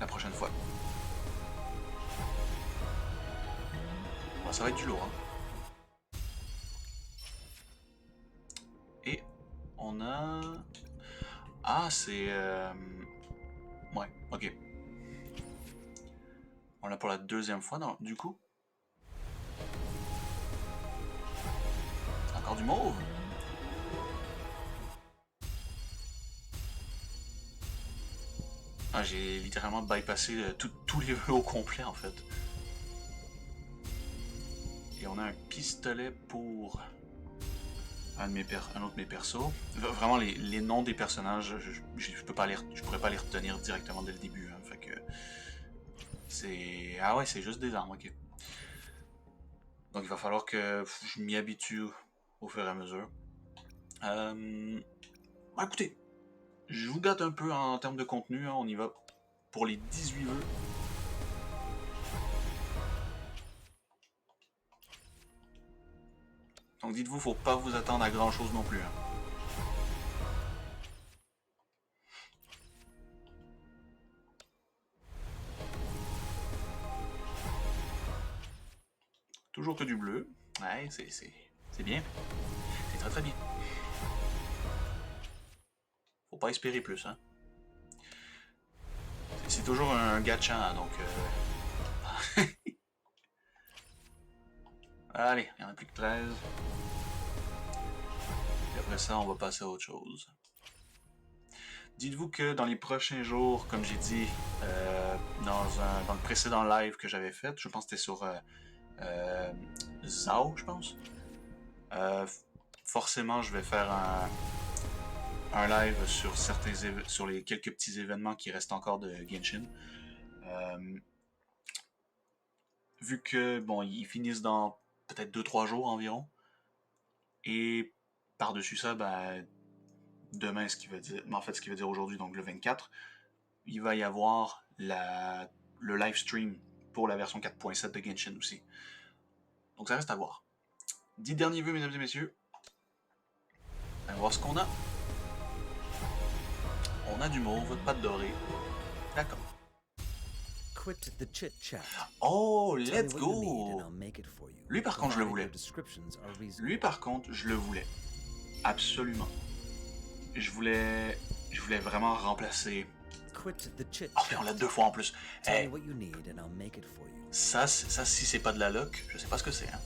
la prochaine fois. Bon, ça va être du lourd, hein. Et on a... Ah, c'est... Ouais, ok. On l'a pour la deuxième fois, non, du coup. Encore du mauve. Ah, j'ai littéralement bypassé tous les vœux au complet, en fait. Et on a un pistolet pour un autre de mes persos. Vraiment, les noms des personnages, je pourrais pas les retenir directement dès le début. Hein, fait que c'est... Ah ouais, c'est juste des armes, ok. Donc il va falloir que je m'y habitue au fur et à mesure. Bah, écoutez, je vous gâte un peu en termes de contenu, hein, on y va pour les 18 vœux. Donc dites-vous, faut pas vous attendre à grand chose non plus. Hein. Toujours que du bleu. Ouais, c'est bien. C'est très très bien. Faut pas espérer plus, hein. C'est toujours un gacha, donc... Allez, il y en a plus que 13. Et après ça, on va passer à autre chose. Dites-vous que dans les prochains jours, comme j'ai dit dans le précédent live que j'avais fait, je pense que c'était sur Zao, je pense. Forcément, je vais faire un live sur sur les quelques petits événements qui restent encore de Genshin. Vu que bon, ils finissent dans peut-être 2-3 jours environ. Et par-dessus ça, ben, demain, ce qui veut dire aujourd'hui, donc le 24, il va y avoir le live stream pour la version 4.7 de Genshin aussi. Donc ça reste à voir. 10 derniers vœux, mesdames et messieurs. On va voir ce qu'on a. On a du mauve, pas de doré. D'accord. Oh, let's go! Lui par contre, je le voulais. Lui par contre, je le voulais. Absolument. Je voulais vraiment remplacer... Oh, mais on l'a 2 fois en plus. Hey, ça, si c'est pas de la luck, je sais pas ce que c'est. Hein.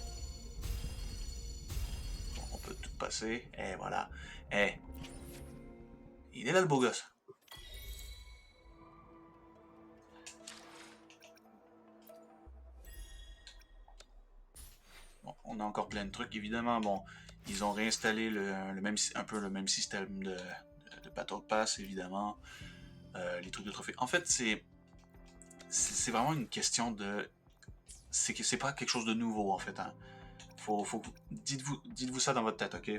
Bon, on peut tout passer. Et voilà. Eh, il est là le beau gosse. Bon, on a encore plein de trucs, évidemment. Bon, ils ont réinstallé un peu le même système de Battle Pass, évidemment. Les trucs de trophées. En fait, c'est vraiment une question de... C'est pas quelque chose de nouveau, en fait. Hein. Dites-vous ça dans votre tête, ok?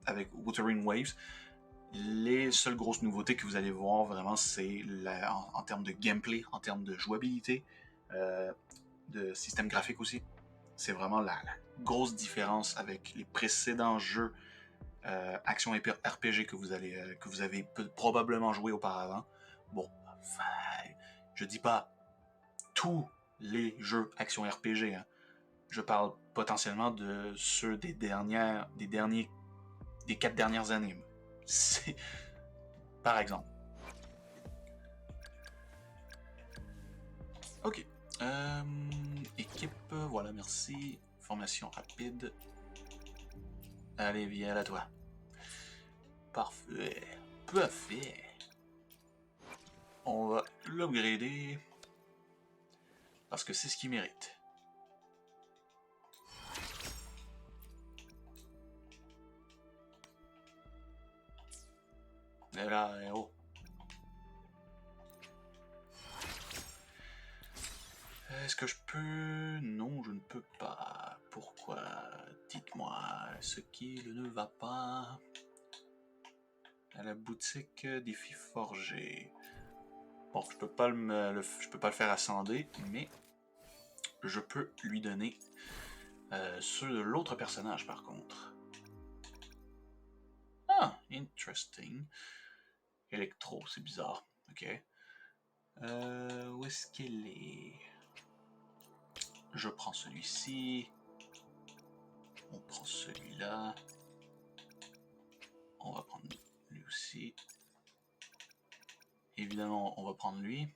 Avec Wuthering Waves, les seules grosses nouveautés que vous allez voir, vraiment, c'est en termes de gameplay, en termes de jouabilité, de système graphique aussi. C'est vraiment la grosse différence avec les précédents jeux action RPG que vous avez probablement joué auparavant. Bon, enfin, je dis pas tous les jeux action RPG. Hein. Je parle potentiellement de ceux des 4 dernières années. Par exemple. Ok. Équipe, voilà, merci. Formation rapide. Allez, viens à toi. Parfait. Parfait. On va l'upgrader. Parce que c'est ce qu'il mérite. Et là, oh. Est-ce que je peux? Non, je ne peux pas. Pourquoi? Dites-moi ce qui ne va pas. À la boutique défi forgé. Bon, je peux pas je peux pas le faire ascender, mais je peux lui donner ceux de l'autre personnage par contre. Ah, interesting. Electro, c'est bizarre. Ok. Où est-ce qu'elle est? Je prends celui-ci. On prend celui-là. On va prendre lui aussi. Évidemment, on va prendre lui.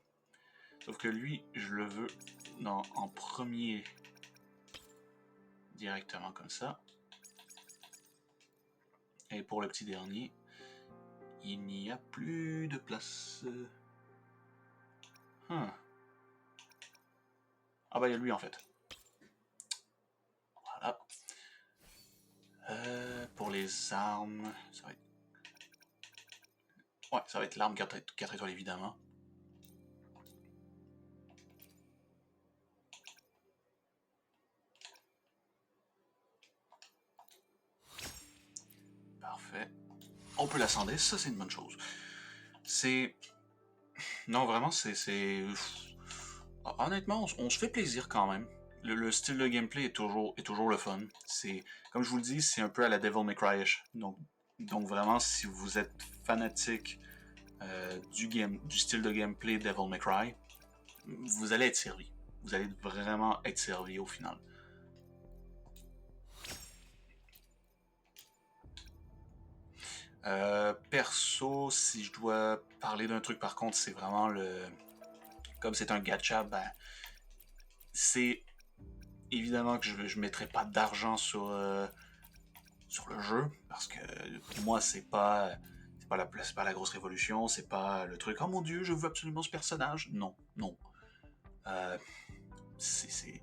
Sauf que lui, je le veux en premier. Directement comme ça. Et pour le petit dernier, il n'y a plus de place. Ah bah il y a lui en fait. Voilà. Pour les armes, ça va être... Ouais, ça va être l'arme 4 étoiles évidemment. Parfait. On peut l'assender, ça c'est une bonne chose. C'est... Non, vraiment, c'est... Honnêtement, on se fait plaisir quand même. Le style de gameplay est toujours le fun. C'est, comme je vous le dis, c'est un peu à la Devil May Cry-ish. Donc vraiment, si vous êtes fanatique du style de gameplay Devil May Cry, vous allez être servi. Vous allez vraiment être servi au final. Perso, si je dois parler d'un truc par contre, c'est vraiment le... Comme c'est un gacha, ben... C'est... Évidemment que je mettrai pas d'argent sur le jeu, parce que pour moi c'est pas la grosse révolution, c'est pas le truc « Oh mon dieu, je veux absolument ce personnage ». Non, non. C'est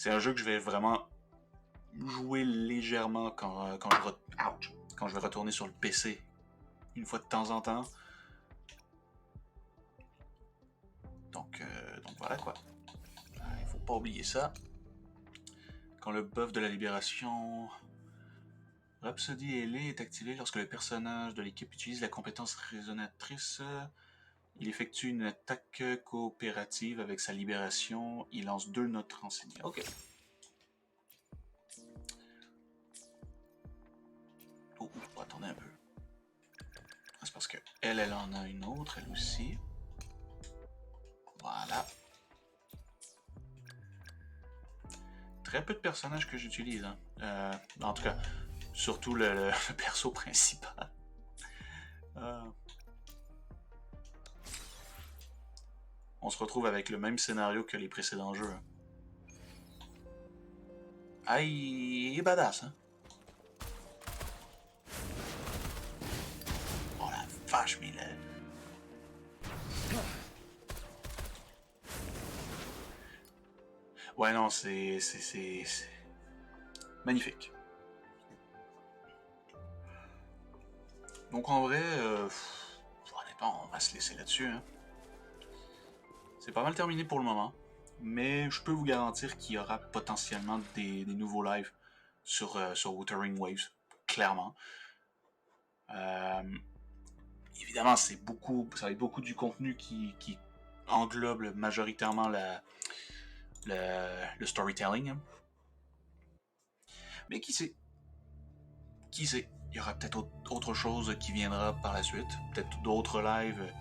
un jeu que je vais vraiment jouer légèrement quand je vais retourner sur le PC une fois de temps en temps. Donc voilà quoi. Il faut pas oublier ça. Quand le buff de la libération Rhapsody ailée est activé lorsque le personnage de l'équipe utilise la compétence résonatrice, il effectue une attaque coopérative avec sa libération, il lance 2 notes renseignées. Ok. Oh, attendez un peu. C'est parce que elle en a une autre, elle aussi. Voilà. Très peu de personnages que j'utilise. Hein. En tout cas, surtout le perso principal. On se retrouve avec le même scénario que les précédents jeux. Ah, il est badass, hein? Oh la vache, mais là... Ouais, non, c'est magnifique. Donc en vrai, honnêtement, on va se laisser là-dessus. Hein. C'est pas mal terminé pour le moment, mais je peux vous garantir qu'il y aura potentiellement des nouveaux lives sur Wuthering Waves, clairement. Évidemment, ça va être beaucoup du contenu qui englobe majoritairement le storytelling. Hein. Mais qui sait? Qui sait? Il y aura peut-être autre chose qui viendra par la suite. Peut-être d'autres lives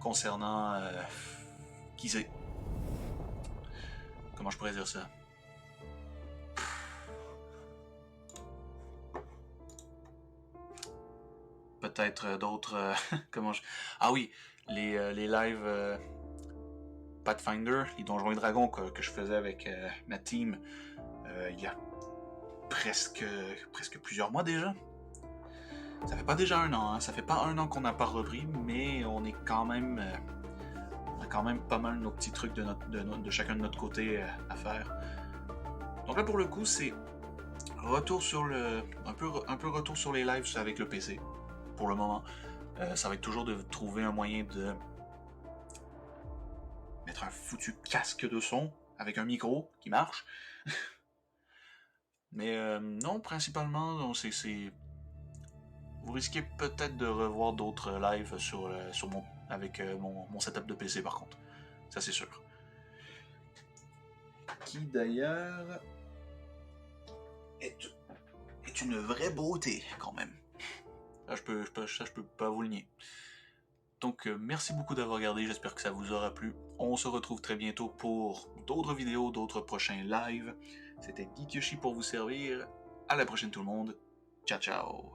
concernant... qui sait? Comment je pourrais dire ça? Peut-être d'autres... Ah oui, les lives Pathfinder, les Donjons et Dragons que je faisais avec ma team il y a presque plusieurs mois déjà. Ça fait pas déjà 1 an, hein. Ça fait pas 1 an qu'on n'a pas repris, mais on est quand même... on a quand même pas mal nos petits trucs de chacun de notre côté à faire. Donc là pour le coup c'est retour sur un peu retour sur les lives avec le PC pour le moment. Ça va être toujours de trouver un moyen de mettre mettre un foutu casque de son avec un micro qui marche. Mais non, principalement, non, vous risquez peut-être de revoir d'autres lives avec mon setup de PC par contre. Ça c'est sûr. Qui d'ailleurs est une vraie beauté quand même. Ça je peux pas vous le nier. Donc merci beaucoup d'avoir regardé, j'espère que ça vous aura plu. On se retrouve très bientôt pour d'autres vidéos, d'autres prochains lives. C'était GeekYoshii pour vous servir. À la prochaine tout le monde. Ciao ciao.